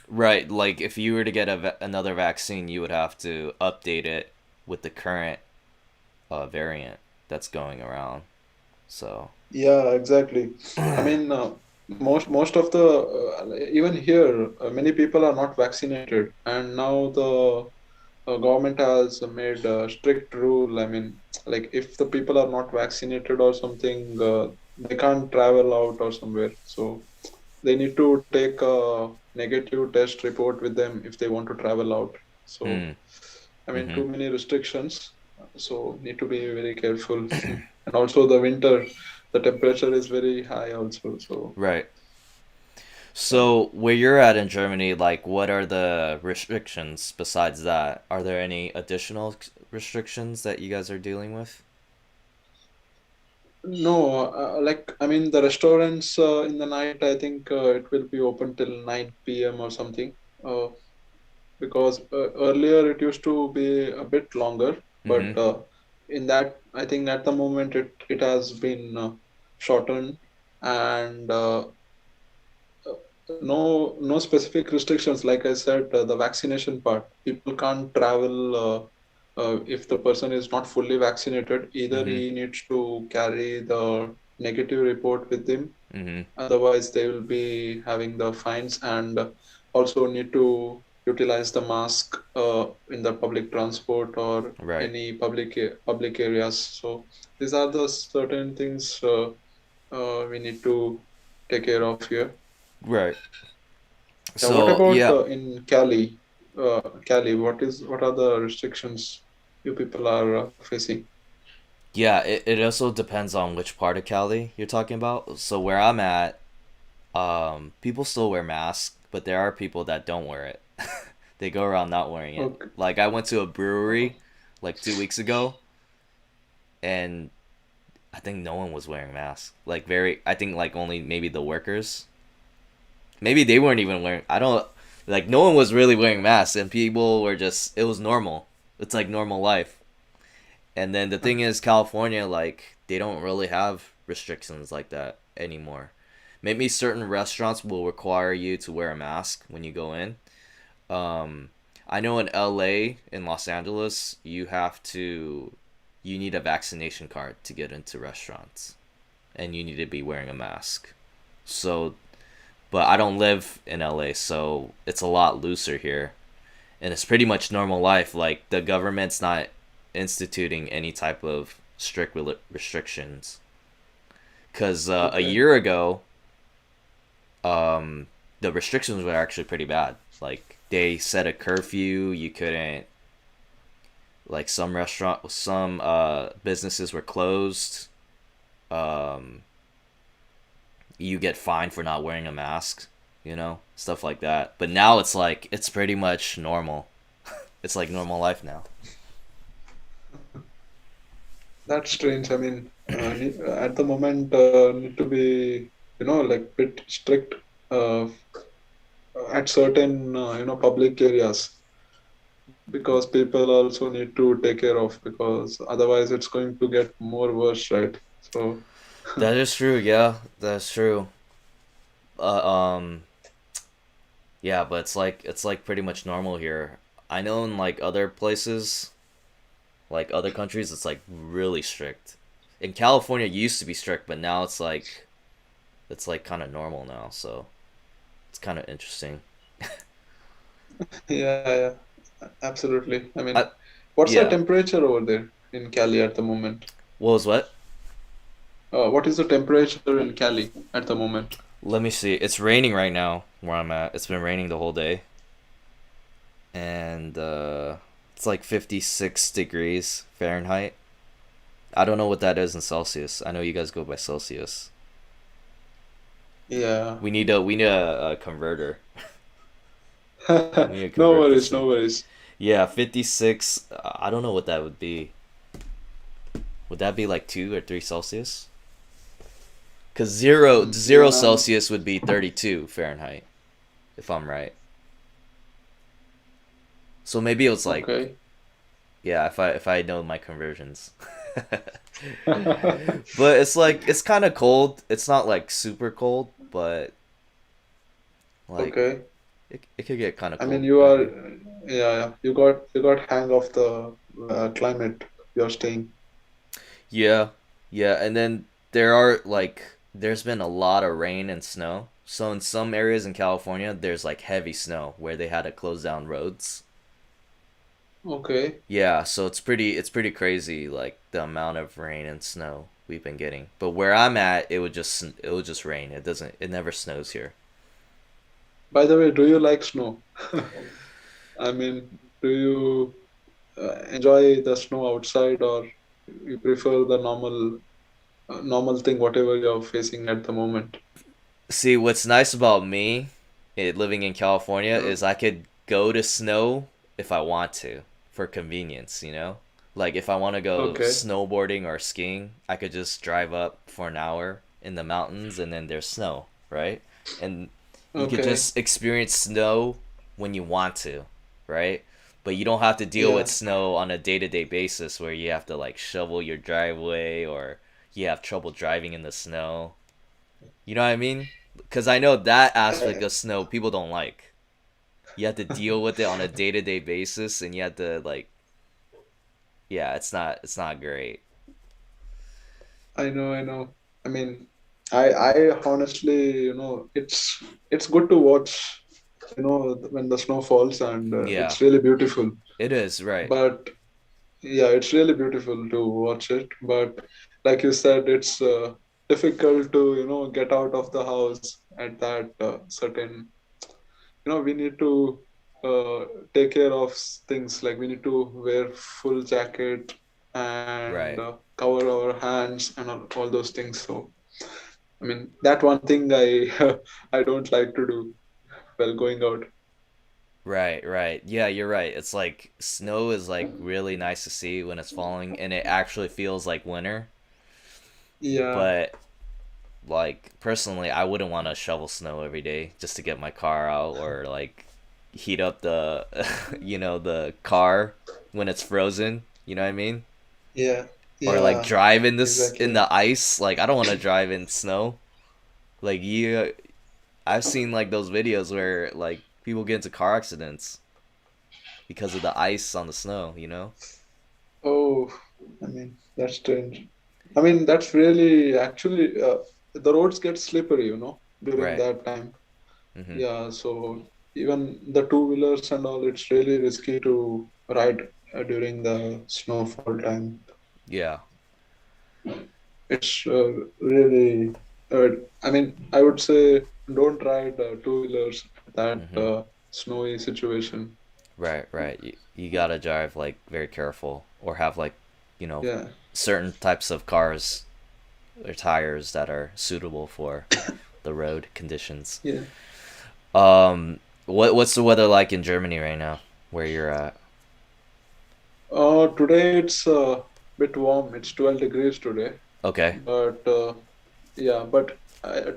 Speaker 1: Right, like if you were to get another vaccine, you would have to update it with the current variant that's going around. So,
Speaker 2: Yeah, exactly. I mean, most of the even here, many people are not vaccinated, and now the government has made a strict rule. I mean, like if the people are not vaccinated or something, they can't travel out or somewhere. So they need to take a negative test report with them if they want to travel out. So
Speaker 1: mm,
Speaker 2: I mean,
Speaker 1: mm-hmm.
Speaker 2: too many restrictions. So need to be very careful. And also the winter, the temperature is very high also. So
Speaker 1: Right.
Speaker 2: yeah.
Speaker 1: So, where you're at in Germany, like, what are the restrictions besides that? Are there any additional restrictions that you guys are dealing with?
Speaker 2: No, like I mean the restaurants in the night, I think it will be open till 9 p.m. or something. Uh, because earlier it used to be a bit longer,
Speaker 1: Mm-hmm.
Speaker 2: but in that I think at the moment it has been shortened, and no specific restrictions. Like I said, the vaccination part, people can't travel if the person is not fully vaccinated. Either
Speaker 1: Mm-hmm.
Speaker 2: he needs to carry the negative report with him,
Speaker 1: Mm-hmm.
Speaker 2: otherwise they will be having the fines, and also need to utilize the mask in the public transport or
Speaker 1: Right.
Speaker 2: any public areas. So these are the certain things we need to take care of here.
Speaker 1: Right.
Speaker 2: Yeah, what
Speaker 1: So,
Speaker 2: about
Speaker 1: yeah.
Speaker 2: in Cali? Cali, what are the restrictions you people are facing?
Speaker 1: Yeah, it also depends on which part of Cali you're talking about. So, where I'm at, people still wear masks, but there are people that don't wear it. They go around not wearing it.
Speaker 2: Okay.
Speaker 1: Like, I went to a brewery like 2 weeks ago, and I think no one was wearing masks. Like I think like only maybe the workers. Maybe they weren't even wearing. I don't like. No one was really wearing masks, and people were just. It was normal. It's like normal life. And then the thing is, California, like they don't really have restrictions like that anymore. Maybe certain restaurants will require you to wear a mask when you go in. Um, I know in LA, in Los Angeles, you need a vaccination card to get into restaurants, and you need to be wearing a mask. So, but I don't live in LA, so it's a lot looser here, and it's pretty much normal life. Like the government's not instituting any type of strict restrictions. Cause a
Speaker 2: Okay.
Speaker 1: year ago, um, the restrictions were actually pretty bad. Like they set a curfew. You couldn't like some businesses were closed. Um, you get fined for not wearing a mask. Stuff like that. But now it's like it's pretty much normal. It's like normal life now.
Speaker 2: That's strange. I mean, at the moment, need to be, like bit strict uh, at certain, public areas because people also need to take care of because otherwise it's going to get more worse, right? So,
Speaker 1: That is true. Yeah, that's true. Uh, um, yeah, but it's like pretty much normal here. I know in like other places, like other countries, it's like really strict. In California, it used to be strict, but now it's like kind of normal now. So it's kind of interesting.
Speaker 2: yeah, absolutely. I
Speaker 1: I,
Speaker 2: mean, what's the
Speaker 1: yeah.
Speaker 2: temperature over there in Cali at the moment?
Speaker 1: What was what?
Speaker 2: What is the temperature in Cali at the moment?
Speaker 1: Let me see. It's raining right now where I'm at. It's been raining the whole day, and it's like 56 degrees Fahrenheit. I don't know what that is in Celsius. I know you guys go by Celsius.
Speaker 2: Yeah.
Speaker 1: We need a converter. We need to
Speaker 2: No
Speaker 1: convert this
Speaker 2: worries,
Speaker 1: thing.
Speaker 2: no worries.
Speaker 1: Yeah, 56. I don't know what that would be. Would that be like 2 or 3 Celsius? Cuz 0 0
Speaker 2: Even I'm
Speaker 1: Celsius would be 32 Fahrenheit if I'm right. So maybe it was like,
Speaker 2: okay.
Speaker 1: yeah, if I know my conversions. But it's like it's kind of cold. It's not like super cold, but like
Speaker 2: Okay.
Speaker 1: it could get kind of
Speaker 2: I mean,
Speaker 1: cold
Speaker 2: you
Speaker 1: out
Speaker 2: are,
Speaker 1: here.
Speaker 2: yeah, you got hang of the climate you're staying.
Speaker 1: Yeah, yeah, and then there's been a lot of rain and snow. So in some areas in California, there's like heavy snow where they had to close down roads.
Speaker 2: Okay.
Speaker 1: Yeah, so it's pretty crazy like the amount of rain and snow we've been getting. But where I'm at, it would just rain. It never snows here.
Speaker 2: By the way, do you like snow? I mean, do you enjoy the snow outside or you prefer the normal thing, whatever you're facing at the moment?
Speaker 1: See, what's nice about me living in California
Speaker 2: Uh,
Speaker 1: is I could go to snow if I want to for convenience. Like if I want to go
Speaker 2: okay.
Speaker 1: snowboarding or skiing, I could just drive up for an hour in the mountains and then there's snow, right? And you could
Speaker 2: Okay.
Speaker 1: just experience snow when you want to, right? But you don't have to deal with
Speaker 2: Yeah.
Speaker 1: snow on a day-to-day basis where you have to like shovel your driveway or you have trouble driving in the snow. You know what I mean? Because I know that aspect
Speaker 2: I,
Speaker 1: of snow people don't like. You have to deal with it on a day to day basis, and you have to like, yeah, it's not great.
Speaker 2: I know, I know. I mean, I honestly, it's good to watch, when the snow falls and
Speaker 1: Yeah,
Speaker 2: it's really beautiful.
Speaker 1: it is right.
Speaker 2: But yeah, it's really beautiful to watch it. But like you said, it's difficult to, get out of the house at that certain, we need to uh, take care of things like we need to wear full jacket and
Speaker 1: Right,
Speaker 2: cover our hands and all those things. So I mean, that one thing I I don't like to do while going out.
Speaker 1: right. Yeah, you're right. It's like snow is like really nice to see when it's falling, and it actually feels like winter.
Speaker 2: Yeah,
Speaker 1: But like personally, I wouldn't want to shovel snow every day just to get my car out or like heat up the the car when it's frozen. You know what I mean?
Speaker 2: yeah,
Speaker 1: Or like
Speaker 2: yeah,
Speaker 1: drive in
Speaker 2: exactly.
Speaker 1: the ice. Like I don't want to drive in snow. Like I've seen like those videos where like people get into car accidents because of the ice on the snow.
Speaker 2: Oh, I mean, that's strange. I mean, that's really actually the roads get slippery, during
Speaker 1: Right.
Speaker 2: that time.
Speaker 1: Mhm.
Speaker 2: Yeah, so even the two-wheelers and all, it's really risky to ride during the snowfall time.
Speaker 1: Yeah.
Speaker 2: It's really, uh, I mean, I would say don't ride two-wheelers at that
Speaker 1: Mm-hmm.
Speaker 2: snowy situation.
Speaker 1: Right, right. You gotta drive like very careful, or have like, you know,
Speaker 2: Yeah,
Speaker 1: certain types of cars or tires that are suitable for the road conditions.
Speaker 2: yeah.
Speaker 1: What's the weather like in Germany right now, where you're at?
Speaker 2: Today it's a bit warm. It's 12 degrees today,
Speaker 1: Okay.
Speaker 2: but yeah, but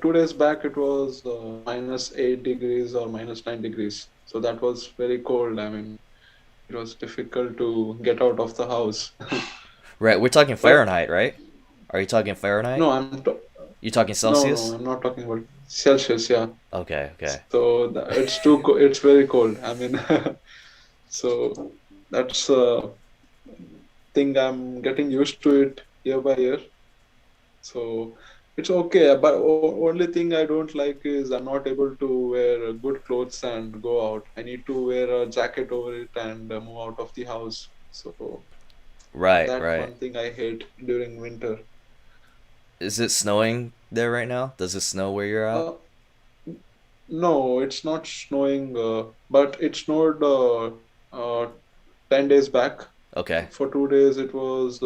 Speaker 2: 2 days back it was -8 degrees or -9 degrees. So that was very cold. I mean, it was difficult to get out of the house.
Speaker 1: Right, we're talking
Speaker 2: But
Speaker 1: Fahrenheit, right? Are you talking Fahrenheit?
Speaker 2: no,
Speaker 1: You talking
Speaker 2: no,
Speaker 1: Celsius?
Speaker 2: I'm not talking about Celsius. Yeah,
Speaker 1: Okay, okay.
Speaker 2: so it's very cold. I mean, so that's a thing I'm getting used to it year by year. So it's okay. But only thing I don't like is I'm not able to wear good clothes and go out. I need to wear a jacket over it and move out of the house. So
Speaker 1: Right,
Speaker 2: that
Speaker 1: right.
Speaker 2: one thing I hate during winter.
Speaker 1: Is it snowing there right now? Does it snow where you're at?
Speaker 2: Uh, no, it's not snowing, but it snowed 10 days back.
Speaker 1: Okay,
Speaker 2: For 2 days, it was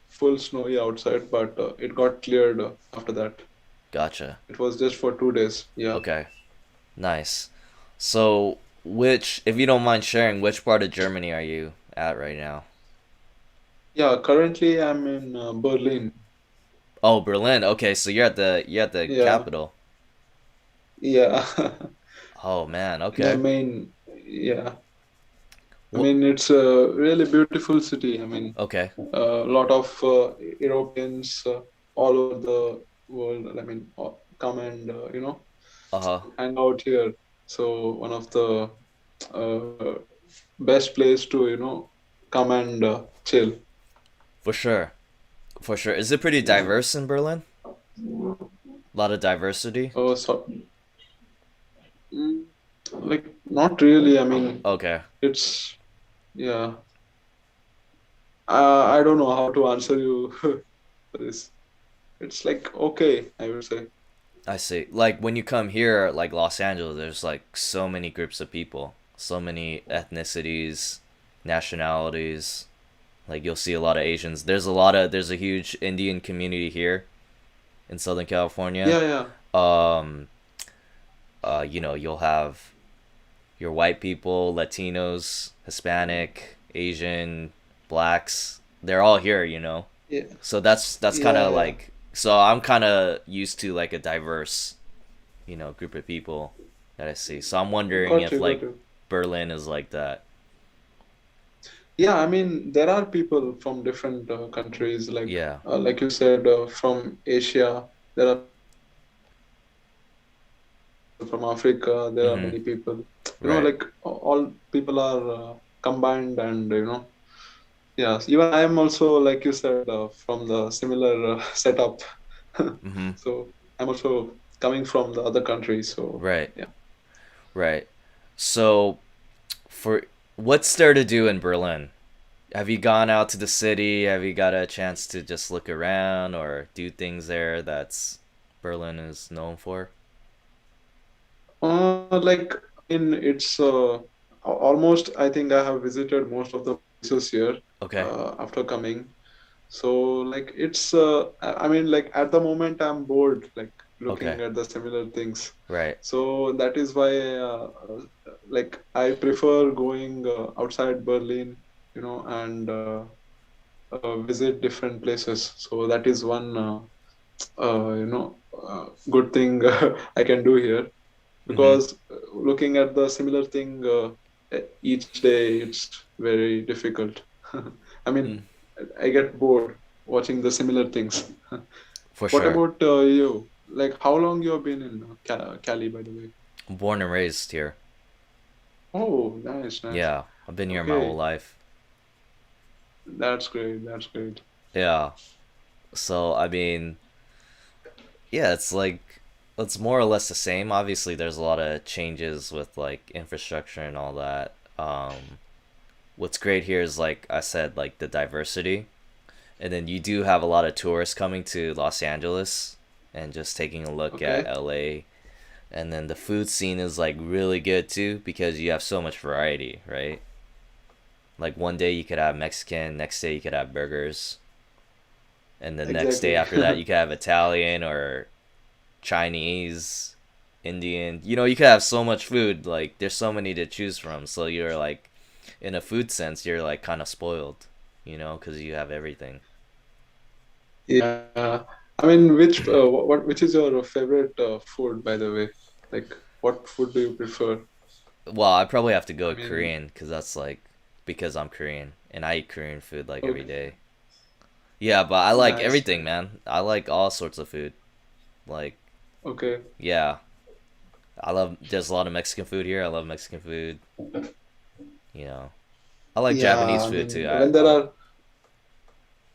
Speaker 2: full snowy outside, but it got cleared after that.
Speaker 1: gotcha.
Speaker 2: It was just for 2 days. Yeah.
Speaker 1: Okay, nice. So, if you don't mind sharing, which part of Germany are you at right now?
Speaker 2: Yeah. Currently, I'm in Berlin.
Speaker 1: Oh, Berlin. Okay, so you're at the
Speaker 2: Yeah.
Speaker 1: capital.
Speaker 2: Yeah.
Speaker 1: Oh man,
Speaker 2: In the
Speaker 1: okay.
Speaker 2: main. Yeah. I
Speaker 1: What?
Speaker 2: mean, it's a really beautiful city. I mean,
Speaker 1: Okay.
Speaker 2: a lot of Europeans all over the world. I mean, come and
Speaker 1: Uh huh.
Speaker 2: hang out here. So one of the uh, best place to come and chill.
Speaker 1: For sure. For sure. Is it pretty
Speaker 2: Yeah.
Speaker 1: diverse in Berlin? A lot of diversity.
Speaker 2: So mm, like not really. I mean,
Speaker 1: Okay.
Speaker 2: it's yeah. I don't know how to answer you for this. It's like okay, I would say.
Speaker 1: I see. Like when you come here, like Los Angeles, there's like so many groups of people, so many ethnicities, nationalities. Like you'll see a lot of Asians. There's a huge Indian community here in Southern California.
Speaker 2: Yeah, yeah,
Speaker 1: Um, you'll have your white people, Latinos, Hispanic, Asian, blacks. They're all here.
Speaker 2: yeah,
Speaker 1: So that's kind
Speaker 2: yeah,
Speaker 1: of
Speaker 2: yeah.
Speaker 1: like, so I'm kind of used to like a diverse, group of people that I see. So I'm wondering
Speaker 2: Got
Speaker 1: if
Speaker 2: you, got
Speaker 1: like
Speaker 2: you.
Speaker 1: Berlin is like that.
Speaker 2: Yeah, I mean, there are people from different countries,
Speaker 1: Yeah.
Speaker 2: like you said, from Asia. There are from Africa. There are
Speaker 1: Mhm.
Speaker 2: many people.
Speaker 1: Right.
Speaker 2: Like all people are combined, and yes. Even I am also, like you said, from the similar setup.
Speaker 1: Mhm.
Speaker 2: So I'm also coming from the other country. So
Speaker 1: Right.
Speaker 2: yeah.
Speaker 1: Right. So for what's there to do in Berlin? Have you gone out to the city? Have you got a chance to just look around or do things there that's Berlin is known for?
Speaker 2: Like in it's almost. I think I have visited most of the places here
Speaker 1: Okay.
Speaker 2: after coming. So like it's I mean, like at the moment I'm bored, like
Speaker 1: Okay.
Speaker 2: looking at the similar things.
Speaker 1: Right.
Speaker 2: So that is why like I prefer going outside Berlin, and visit different places. So that is one good thing I can do here,
Speaker 1: Mhm.
Speaker 2: because looking at the similar thing each day, it's very difficult. I mean,
Speaker 1: Mm.
Speaker 2: I get bored watching the similar things.
Speaker 1: For
Speaker 2: What
Speaker 1: sure.
Speaker 2: about you? Like, how long you have been in Cali, by the way?
Speaker 1: I'm born and raised here.
Speaker 2: Oh, nice, nice.
Speaker 1: Yeah, I've been here my whole
Speaker 2: Okay,
Speaker 1: life.
Speaker 2: that's great. That's great.
Speaker 1: Yeah. So, I mean, yeah, it's more or less the same. Obviously, there's a lot of changes with like infrastructure and all that. What's great here is like I said, like the diversity. And then you do have a lot of tourists coming to Los Angeles and just taking a look at
Speaker 2: Okay.
Speaker 1: LA. And then the food scene is like really good too because you have so much variety, right? Like one day you could have Mexican, next day you could have burgers, and the next day
Speaker 2: Exactly.
Speaker 1: after that you could have Italian or Chinese, Indian. You know, you could have so much food. Like there's so many to choose from. So you're like, in a food sense, you're like kind of spoiled, you know, because you have everything.
Speaker 2: Yeah. I mean, which is your favorite food, by the way? Like, what food do you prefer?
Speaker 1: Well, I probably have to go
Speaker 2: I
Speaker 1: with
Speaker 2: mean,
Speaker 1: Korean because that's like because I'm Korean and I eat Korean food like every
Speaker 2: okay,
Speaker 1: day. Yeah, but I like
Speaker 2: nice,
Speaker 1: everything,
Speaker 2: nice.
Speaker 1: man. I like all sorts of food. Like,
Speaker 2: Okay.
Speaker 1: yeah, I love. There's a lot of Mexican food here. I love Mexican food. You know, I like Japanese
Speaker 2: Yeah, I
Speaker 1: food too.
Speaker 2: mean, when there
Speaker 1: I
Speaker 2: are,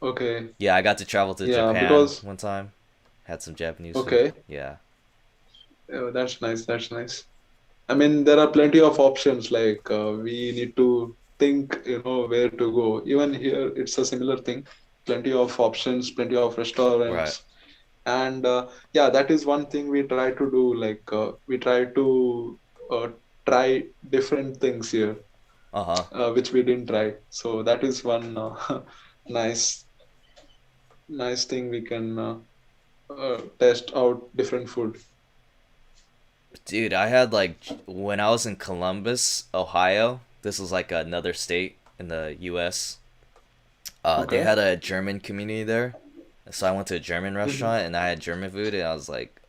Speaker 2: okay,
Speaker 1: yeah, I got to travel to
Speaker 2: yeah,
Speaker 1: Japan
Speaker 2: because,
Speaker 1: one time. Had some Japanese food.
Speaker 2: okay,
Speaker 1: Yeah.
Speaker 2: that's nice, that's nice. I mean, there are plenty of options. Like, we need to think, where to go. Even here, it's a similar thing. Plenty of options, plenty of
Speaker 1: Right.
Speaker 2: restaurants. And yeah, that is one thing we try to do. Like, we try to try different things here,
Speaker 1: Uh huh.
Speaker 2: which we didn't try. So that is one nice, nice thing we can test out different food.
Speaker 1: Dude, I had like when I was in Columbus, Ohio. This was like another state in the U.S. They
Speaker 2: Okay.
Speaker 1: had a German community there, so I went to a German
Speaker 2: Mhm.
Speaker 1: restaurant and I had German food, and I was like,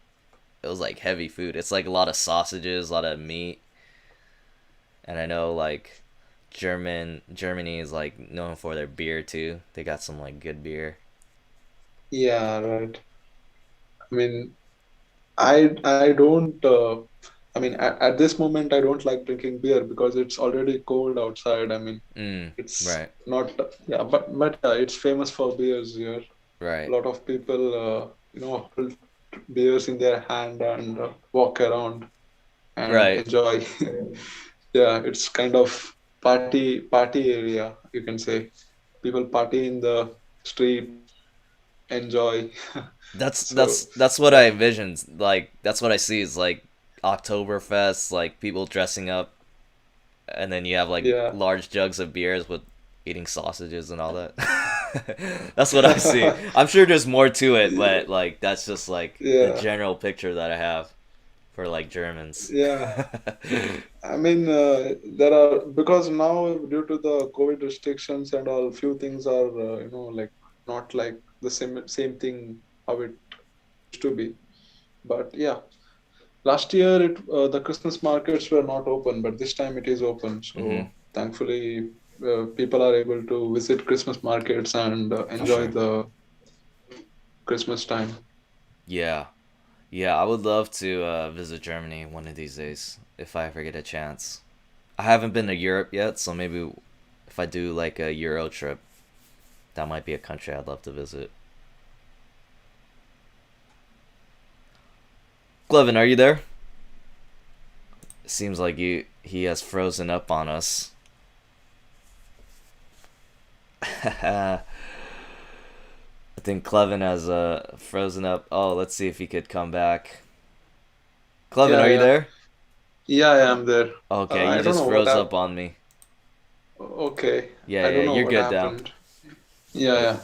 Speaker 1: it was like heavy food. It's like a lot of sausages, a lot of meat, and I know like Germany is like known for their beer too. They got some like good beer.
Speaker 2: Yeah, right. I mean, I don't. I mean, at this moment, I don't like drinking beer because it's already cold outside. I mean,
Speaker 1: Mm.
Speaker 2: it's
Speaker 1: Right.
Speaker 2: not. Yeah, but it's famous for beers here. A
Speaker 1: Right.
Speaker 2: lot of people, hold beers in their hand and walk around and
Speaker 1: Right.
Speaker 2: enjoy. Yeah, it's kind of party area, you can say. People party in the street, enjoy. So
Speaker 1: That's what
Speaker 2: yeah,
Speaker 1: I envisioned. Like that's what I see is like Oktoberfest, like people dressing up, and then you have like
Speaker 2: yeah.
Speaker 1: large jugs of beers with eating sausages and all that. That's what I see. I'm sure there's more to it, but like that's just like the
Speaker 2: Yeah,
Speaker 1: general picture that I have for like Germans.
Speaker 2: yeah. I mean, there are, because now due to the COVID restrictions and all, few things are, like not like the same thing how it used to be. But yeah, last year the Christmas markets were not open, but this time it is open.
Speaker 1: Hmm.
Speaker 2: So thankfully, people are able to visit Christmas markets and
Speaker 1: For
Speaker 2: enjoy
Speaker 1: sure.
Speaker 2: the Christmas time.
Speaker 1: Yeah. Yeah, I would love to visit Germany one of these days if I ever get a chance. I haven't been to Europe yet, so maybe if I do like a Euro trip, that might be a country I'd love to visit. Clevin, are you there? Seems like he has frozen up on us. I think Clevin has frozen up. Oh, let's see if he could come back. Clevin,
Speaker 2: Yeah,
Speaker 1: are you
Speaker 2: yeah,
Speaker 1: there?
Speaker 2: yeah. I am there.
Speaker 1: Okay, you
Speaker 2: I don't
Speaker 1: just
Speaker 2: know what
Speaker 1: froze
Speaker 2: happened.
Speaker 1: up on me.
Speaker 2: Okay,
Speaker 1: Yeah,
Speaker 2: I
Speaker 1: yeah,
Speaker 2: don't know
Speaker 1: you're
Speaker 2: what
Speaker 1: good now.
Speaker 2: happened. Yeah, yeah.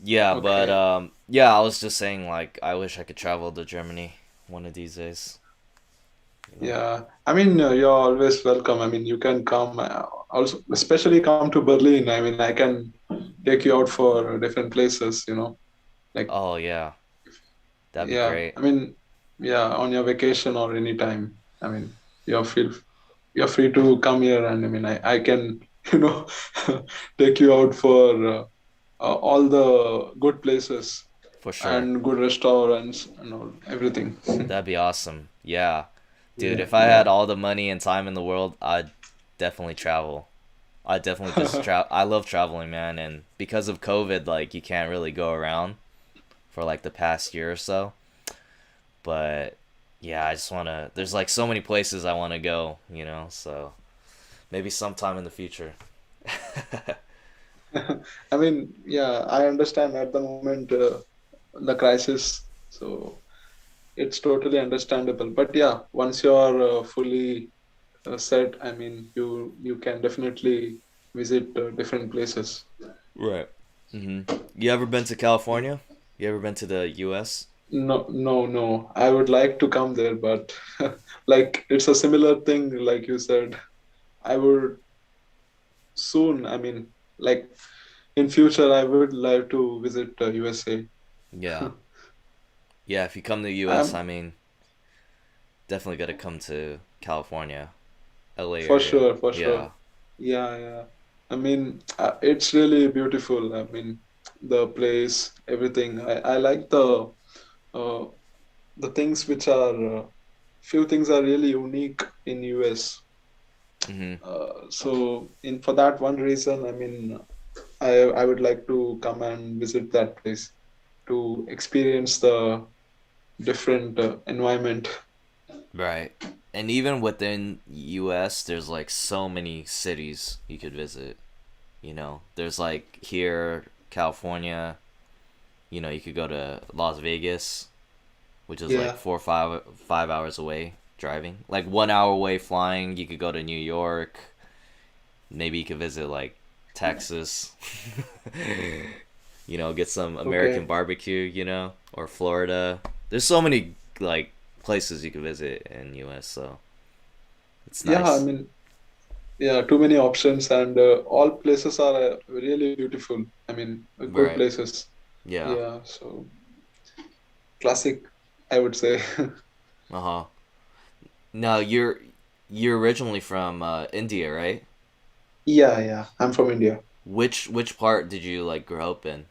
Speaker 1: Yeah, but
Speaker 2: Okay.
Speaker 1: yeah, I was just saying like I wish I could travel to Germany one of these days. You know.
Speaker 2: Yeah, I mean, you're always welcome. I mean, you can come, also, especially come to Berlin. I mean, I can take you out for different places, like,
Speaker 1: Oh yeah, that'd be
Speaker 2: yeah,
Speaker 1: great
Speaker 2: I mean, yeah, on your vacation or anytime. I mean, you're feel you're free to come here, and I mean, I can, you know, take you out for all the good places
Speaker 1: for sure.
Speaker 2: and good restaurants and all everything.
Speaker 1: That'd be awesome. Yeah, dude,
Speaker 2: Yeah,
Speaker 1: if I
Speaker 2: yeah.
Speaker 1: had all the money and time in the world, I'd definitely travel. I definitely just I love traveling, man, and because of COVID, like you can't really go around for like the past year or so. But yeah, I just wanna. There's like so many places I want to go, you know. So maybe sometime in the future.
Speaker 2: I mean, yeah, I understand at the moment the crisis. So, it's totally understandable. But yeah, once you're fully set, I mean, you can definitely visit different places.
Speaker 1: Right. Mm-hmm. You ever been to California? You ever been to the U.S.?
Speaker 2: No, no, no. I would like to come there, but like it's a similar thing, like you said. I would soon, I mean, like in future, I would like to visit USA.
Speaker 1: Yeah. Yeah, if you come to the U.S.,
Speaker 2: I'm
Speaker 1: I mean, definitely got to come to California, LA
Speaker 2: for
Speaker 1: area.
Speaker 2: sure, for sure.
Speaker 1: Yeah.
Speaker 2: Yeah, yeah. I mean, it's really beautiful. I mean, the place, everything. I like uh, the things which are few things are really unique in US.
Speaker 1: Mm-hmm.
Speaker 2: So in for that one reason, I mean, I would like to come and visit that place to experience the different environment.
Speaker 1: Right. And even within U.S., there's like so many cities you could visit. You know, there's like here, California. You know, you could go to Las Vegas, which is like
Speaker 2: Yeah.
Speaker 1: 4 or 5 hours away driving. Like 1 hour away flying. You could go to New York. Maybe you could visit like Texas. You know, get some American
Speaker 2: Okay.
Speaker 1: barbecue. You know, or Florida. There's so many like places you could visit in U.S. So it's
Speaker 2: Yeah. I
Speaker 1: nice.
Speaker 2: mean, yeah. Too many options, and all places are really beautiful. I mean, good
Speaker 1: Right.
Speaker 2: places.
Speaker 1: Yeah.
Speaker 2: Yeah. So classic, I would say.
Speaker 1: Uh huh. No, you're originally from India, right?
Speaker 2: Yeah. Yeah. I'm from India.
Speaker 1: Which part did you like grow up in?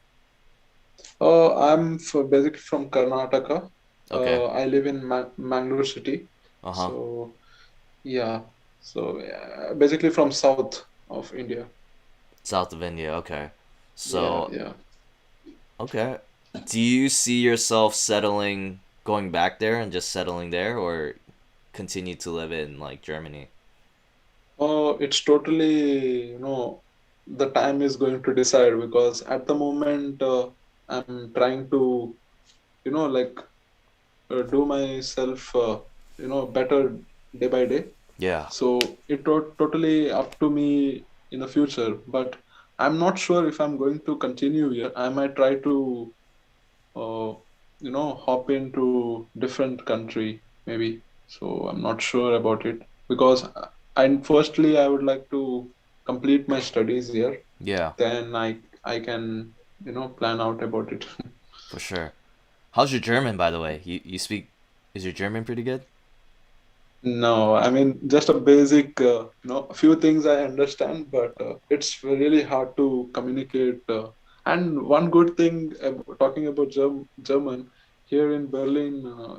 Speaker 2: Basically from Karnataka.
Speaker 1: Okay.
Speaker 2: I live in Mangalore city.
Speaker 1: Uh huh.
Speaker 2: So yeah. So basically from south of India.
Speaker 1: South of India. Okay.
Speaker 2: Yeah.
Speaker 1: So
Speaker 2: Yeah.
Speaker 1: okay. Do you see yourself settling, going back there and just settling there, or continue to live in like Germany?
Speaker 2: It's totally, the time is going to decide because at the moment I'm trying to, like do myself, better day by day.
Speaker 1: Yeah.
Speaker 2: So it totally up to me in the future. But I'm not sure if I'm going to continue here. I might try to, uh, hop into different country maybe. So I'm not sure about it because firstly I would like to complete my studies here.
Speaker 1: Yeah.
Speaker 2: Then I can plan out about it.
Speaker 1: For sure. How's your German, by the way? You speak? Is your German pretty good?
Speaker 2: No, I mean just a basic, a few things I understand, but it's really hard to communicate. And one good thing talking about German, here in Berlin,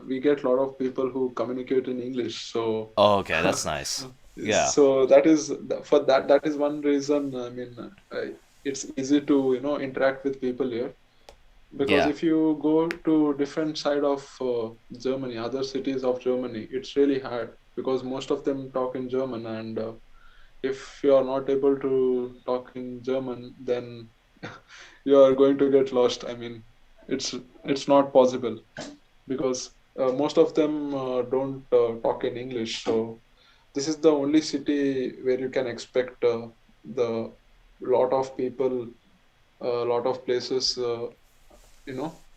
Speaker 2: we get a lot of people who communicate in English. So,
Speaker 1: Oh, okay. That's nice. Yeah.
Speaker 2: so that is for that. That is one reason. I mean, it's easy to interact with people here because
Speaker 1: Yeah.
Speaker 2: if you go to different side of Germany, other cities of Germany, it's really hard because most of them talk in German, and if you are not able to talk in German, then you are going to get lost. I mean, it's it's not possible because most of them don't talk in English. So this is the only city where you can expect the lot of people, a lot of places.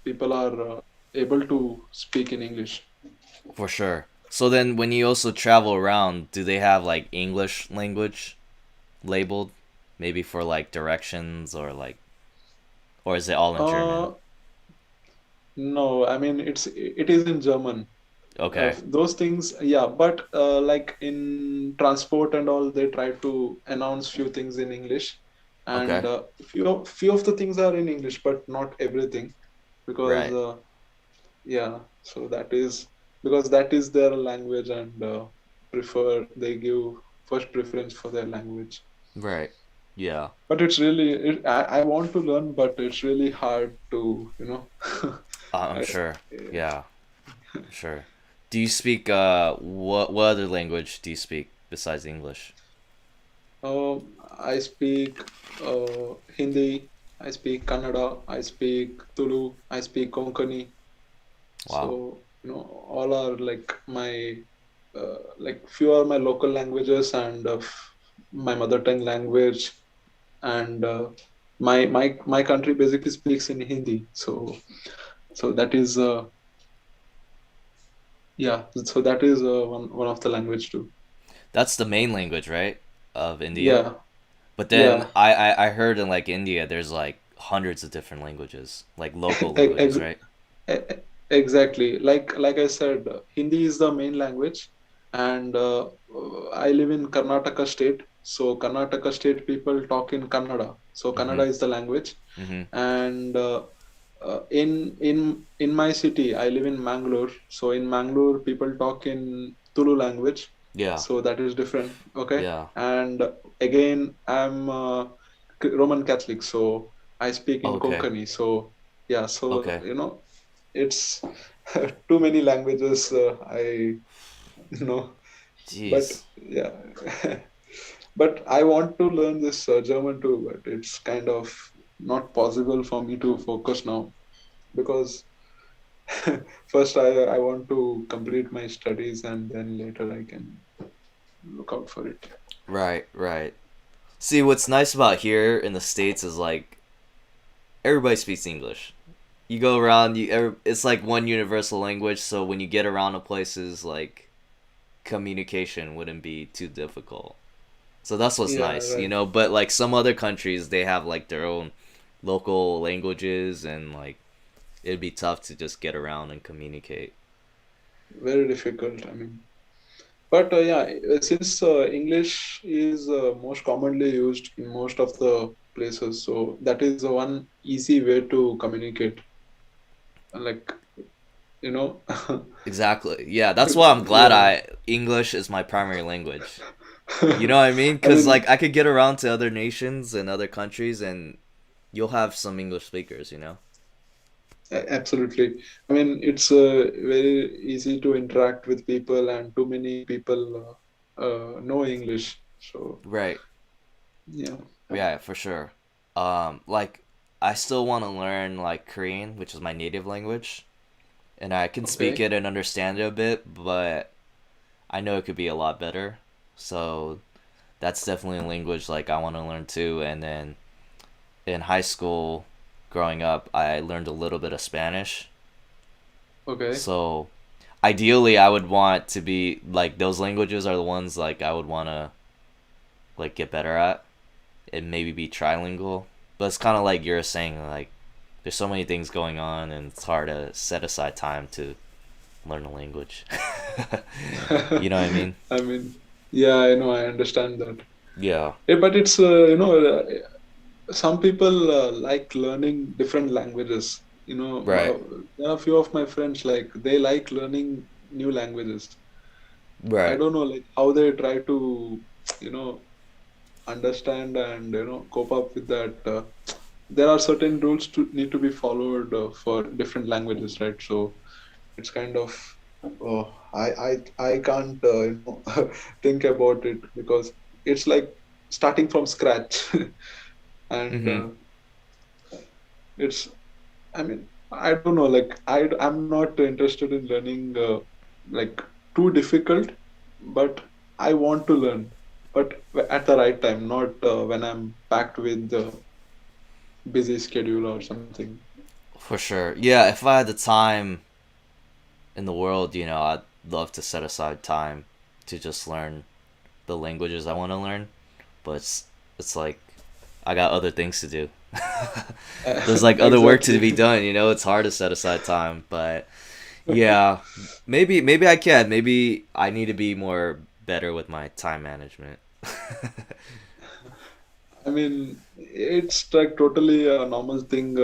Speaker 2: People are able to speak in English.
Speaker 1: For sure. So then, when you also travel around, do they have like English language labeled, maybe for like directions or is it all in German?
Speaker 2: uh no, I mean it is in German.
Speaker 1: Okay.
Speaker 2: Those things, yeah, but like in transport and all, they try to announce few things in English, and
Speaker 1: Okay.
Speaker 2: few of the things are in English, but not everything, because
Speaker 1: Right.
Speaker 2: yeah, so that is because that is their language, and they give first preference for their language.
Speaker 1: Right. Yeah.
Speaker 2: But it's really I want to learn, but it's really hard to
Speaker 1: I'm
Speaker 2: I,
Speaker 1: sure. Yeah. Sure. Do you speak what other language do you speak besides English?
Speaker 2: I speak Hindi, I speak Kannada, I speak Tulu, I speak Konkani. So
Speaker 1: Wow.
Speaker 2: all are like my like few are my local languages, and my mother tongue language, and my country basically speaks in Hindi. So that is yeah. So that is one of the language too.
Speaker 1: That's the main language, right, of India.
Speaker 2: Yeah,
Speaker 1: But then
Speaker 2: yeah.
Speaker 1: I heard in like India, there's like hundreds of different languages, like local languages,
Speaker 2: Ex-
Speaker 1: right?
Speaker 2: Exactly. Like I said, Hindi is the main language, and I live in Karnataka state. So Karnataka state people talk in Kannada. So
Speaker 1: Mm-hmm.
Speaker 2: Kannada is the language,
Speaker 1: Mm-hmm.
Speaker 2: and in my city, I live in Mangalore. So in Mangalore, people talk in Tulu language.
Speaker 1: Yeah.
Speaker 2: So that is different. Okay,
Speaker 1: Yeah.
Speaker 2: and again, I'm Roman Catholic, so I speak in
Speaker 1: Okay.
Speaker 2: Konkani. So yeah, so
Speaker 1: Okay.
Speaker 2: it's too many languages I know, but
Speaker 1: Jeez.
Speaker 2: yeah. But I want to learn this German too, but it's kind of not possible for me to focus now because first I want to complete my studies, and then later I can look out for it.
Speaker 1: Right. Right. See, what's nice about here in the states is like everybody speaks English. You go around, it's like one universal language. So when you get around to places, like communication wouldn't be too difficult. So that's what's
Speaker 2: Yeah,
Speaker 1: nice, you
Speaker 2: right.
Speaker 1: know. But like some other countries, they have like their own local languages, and like it'd be tough to just get around and communicate.
Speaker 2: Very difficult. I mean, but yeah, since English is most commonly used in most of the places, so that is the one easy way to communicate. Like, you know,
Speaker 1: Exactly. Yeah, that's why I'm glad
Speaker 2: yeah.
Speaker 1: I English is my primary language. You know what I mean?
Speaker 2: I
Speaker 1: Cuz
Speaker 2: mean,
Speaker 1: like I could get around to other nations and other countries, and you'll have some English speakers, you know.
Speaker 2: absolutely. I mean, it's very easy to interact with people, and too many people know English. So,
Speaker 1: Right.
Speaker 2: yeah.
Speaker 1: Yeah, for sure. Like I still want to learn like Korean, which is my native language, and I can speak
Speaker 2: Okay.
Speaker 1: it and understand it a bit, but I know it could be a lot better. So that's definitely a language like I want to learn too. And then in high school, growing up, I learned a little bit of Spanish.
Speaker 2: Okay.
Speaker 1: So ideally, I would want to be like those languages are the ones like I would want to like get better at and maybe be trilingual. But it's kind of like you're saying, like there's so many things going on, and it's hard to set aside time to learn a language. You know what I mean?
Speaker 2: I mean, yeah, I know, I understand that.
Speaker 1: Yeah.
Speaker 2: Yeah, but it's some people like learning different languages.
Speaker 1: Right.
Speaker 2: There are a few of my friends like they like learning new languages. I
Speaker 1: Right.
Speaker 2: don't know like how they try to you know understand and cope up with that. There are certain rules to need to be followed for different languages, right? So it's kind of I can't think about it because it's like starting from scratch. And
Speaker 1: Mhm.
Speaker 2: it's I mean I don't know like I'm not interested in learning like too difficult, but I want to learn, but at the right time, not when I'm packed with the busy schedule or something.
Speaker 1: For sure. Yeah, if I had the time in the world, you know, I'd love to set aside time to just learn the languages I want to learn, but it's like I got other things to do. There's like other work to
Speaker 2: Exactly.
Speaker 1: be done, you know. It's hard to set aside time, but yeah, maybe I can. Maybe I need to be more better with my time management.
Speaker 2: I mean, it's like totally a normal thing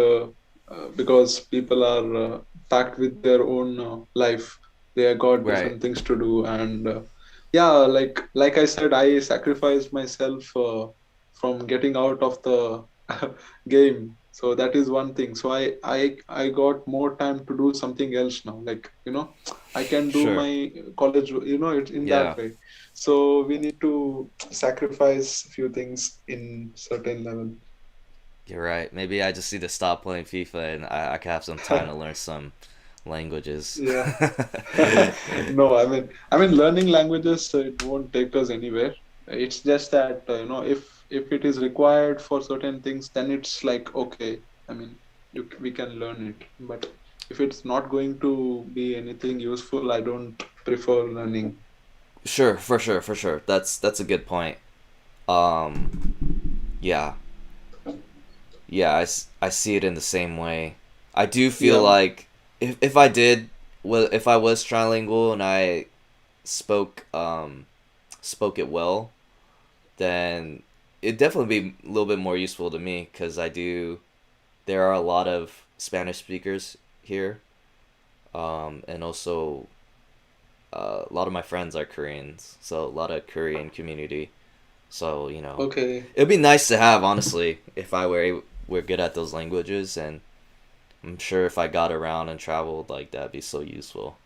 Speaker 2: because people are packed with their own life. They have got
Speaker 1: Right.
Speaker 2: different things to do, and yeah, like I said, I sacrificed myself from getting out of the game. So that is one thing. So I got more time to do something else now. Like I can do
Speaker 1: Sure.
Speaker 2: my college. It's in that
Speaker 1: Yeah.
Speaker 2: way. So we need to sacrifice a few things in certain level.
Speaker 1: You're right. Maybe I just need to stop playing FIFA, and I can have some time to languages.
Speaker 2: Yeah. No, I mean, learning languages, it won't take us anywhere. It's just that, if it is required for certain things, then it's like, okay, I mean, we can learn it. But if it's not going to be anything useful, I don't prefer learning.
Speaker 1: Sure, for sure, for sure. That's a good point. Um, yeah, yeah, I see it in the same way. I do feel
Speaker 2: Yeah.
Speaker 1: like if I did, well, if I was trilingual and I spoke spoke it well, then it'd definitely be a little bit more useful to me because I do. There are a lot of Spanish speakers here, and also a lot of my friends are Koreans, so a lot of Korean community. So
Speaker 2: Okay.
Speaker 1: it'd be nice to have honestly if I were good at those languages, and I'm sure if I got around and traveled, like that'd be so useful.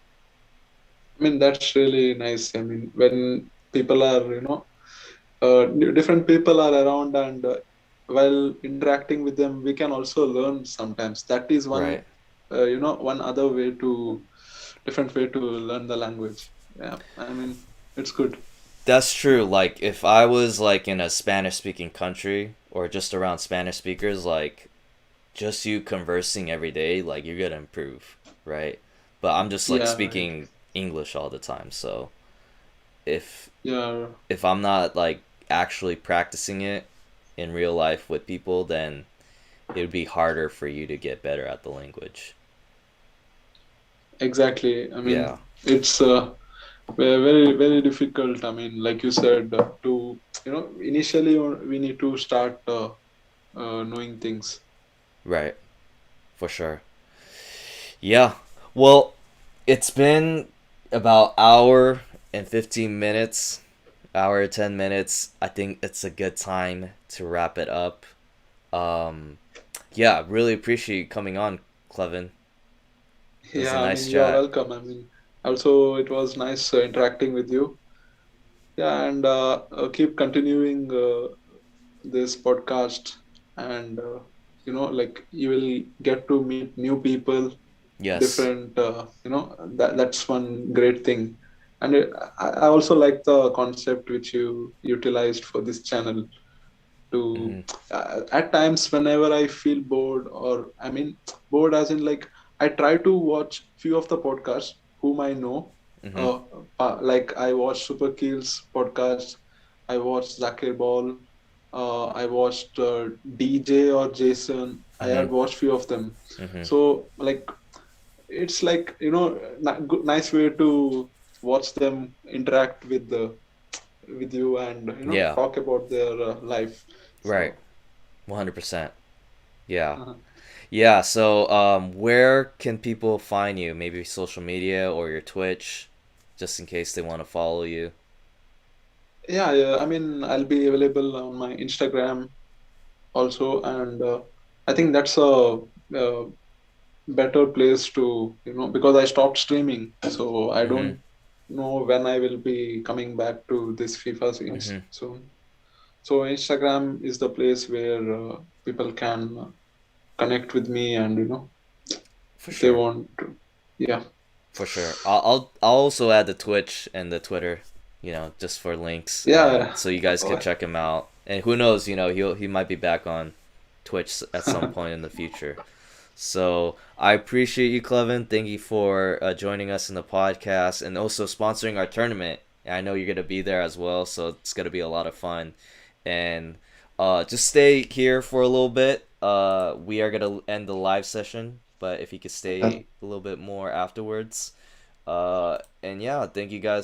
Speaker 2: I mean, that's really nice. I mean, when people are, different people are around, and while interacting with them, we can also learn sometimes. That is
Speaker 1: Right.
Speaker 2: one other way to, different way to learn the language. Yeah, I mean, it's good.
Speaker 1: That's true. Like if I was like in a Spanish speaking country or just around Spanish speakers, like just you conversing every day, like you're gonna improve, right? But I'm just like
Speaker 2: Yeah, right.
Speaker 1: speaking English all the time, so if
Speaker 2: Yeah,
Speaker 1: if I'm not like actually practicing it in real life with people, then it would be harder for you to get better at the language.
Speaker 2: exactly. I mean,
Speaker 1: Yeah.
Speaker 2: it's very, very difficult. I mean, like you said, to, initially we need to start knowing things.
Speaker 1: Right. For sure. Yeah. Well, it's been about hour and 15 minutes, hour 10 minutes. I think it's a good time to wrap it up. Um yeah, really appreciate you coming on, Clevin. It was a
Speaker 2: Yeah, I
Speaker 1: nice
Speaker 2: mean, you're
Speaker 1: chat.
Speaker 2: welcome. I mean, also it was nice interacting with you. Yeah, and keep continuing this podcast, and like you will get to meet new people,
Speaker 1: Yes.
Speaker 2: different. That's one great thing. And I also like the concept which you utilized for this channel to
Speaker 1: Mhm.
Speaker 2: at times whenever I feel bored, or I mean bored as in like I try to watch few of the podcasts whom I know,
Speaker 1: Mhm.
Speaker 2: uh, like I watched Super Keel's podcast, I watched Zakir Ball, I watched DJ or Jason. I
Speaker 1: Mhm.
Speaker 2: had watched few of them.
Speaker 1: Mhm.
Speaker 2: So like it's like nice way to watch them interact with you, and
Speaker 1: Yeah.
Speaker 2: talk about their life.
Speaker 1: Right.
Speaker 2: So
Speaker 1: 100%. Yeah.
Speaker 2: uh,
Speaker 1: Yeah, so where can people find you? Maybe social media or your Twitch, just in case they want to follow you.
Speaker 2: yeah, yeah, I mean, I'll be available on my Instagram also, and I think that's a better place to, because I stopped streaming, so I
Speaker 1: Mhm.
Speaker 2: don't know when I will be coming back to this FIFA scenes
Speaker 1: Mhm.
Speaker 2: soon. So Instagram is the place where people can connect with me, and
Speaker 1: For
Speaker 2: if they
Speaker 1: sure.
Speaker 2: want to. Yeah,
Speaker 1: For sure. I'll also add the Twitch and the Twitter, just for links and
Speaker 2: yeah.
Speaker 1: so you guys could
Speaker 2: Oh,
Speaker 1: check him out. And who knows, he might be back on Twitch at some point in the future. So I appreciate you, Clevin. Thank you for joining us in the podcast and also sponsoring our tournament. I know you're gonna be there as well, so it's gonna be a lot of fun. And just stay here for a little bit. We are gonna end the live session, but if you could stay a little bit more afterwards. And yeah, thank you guys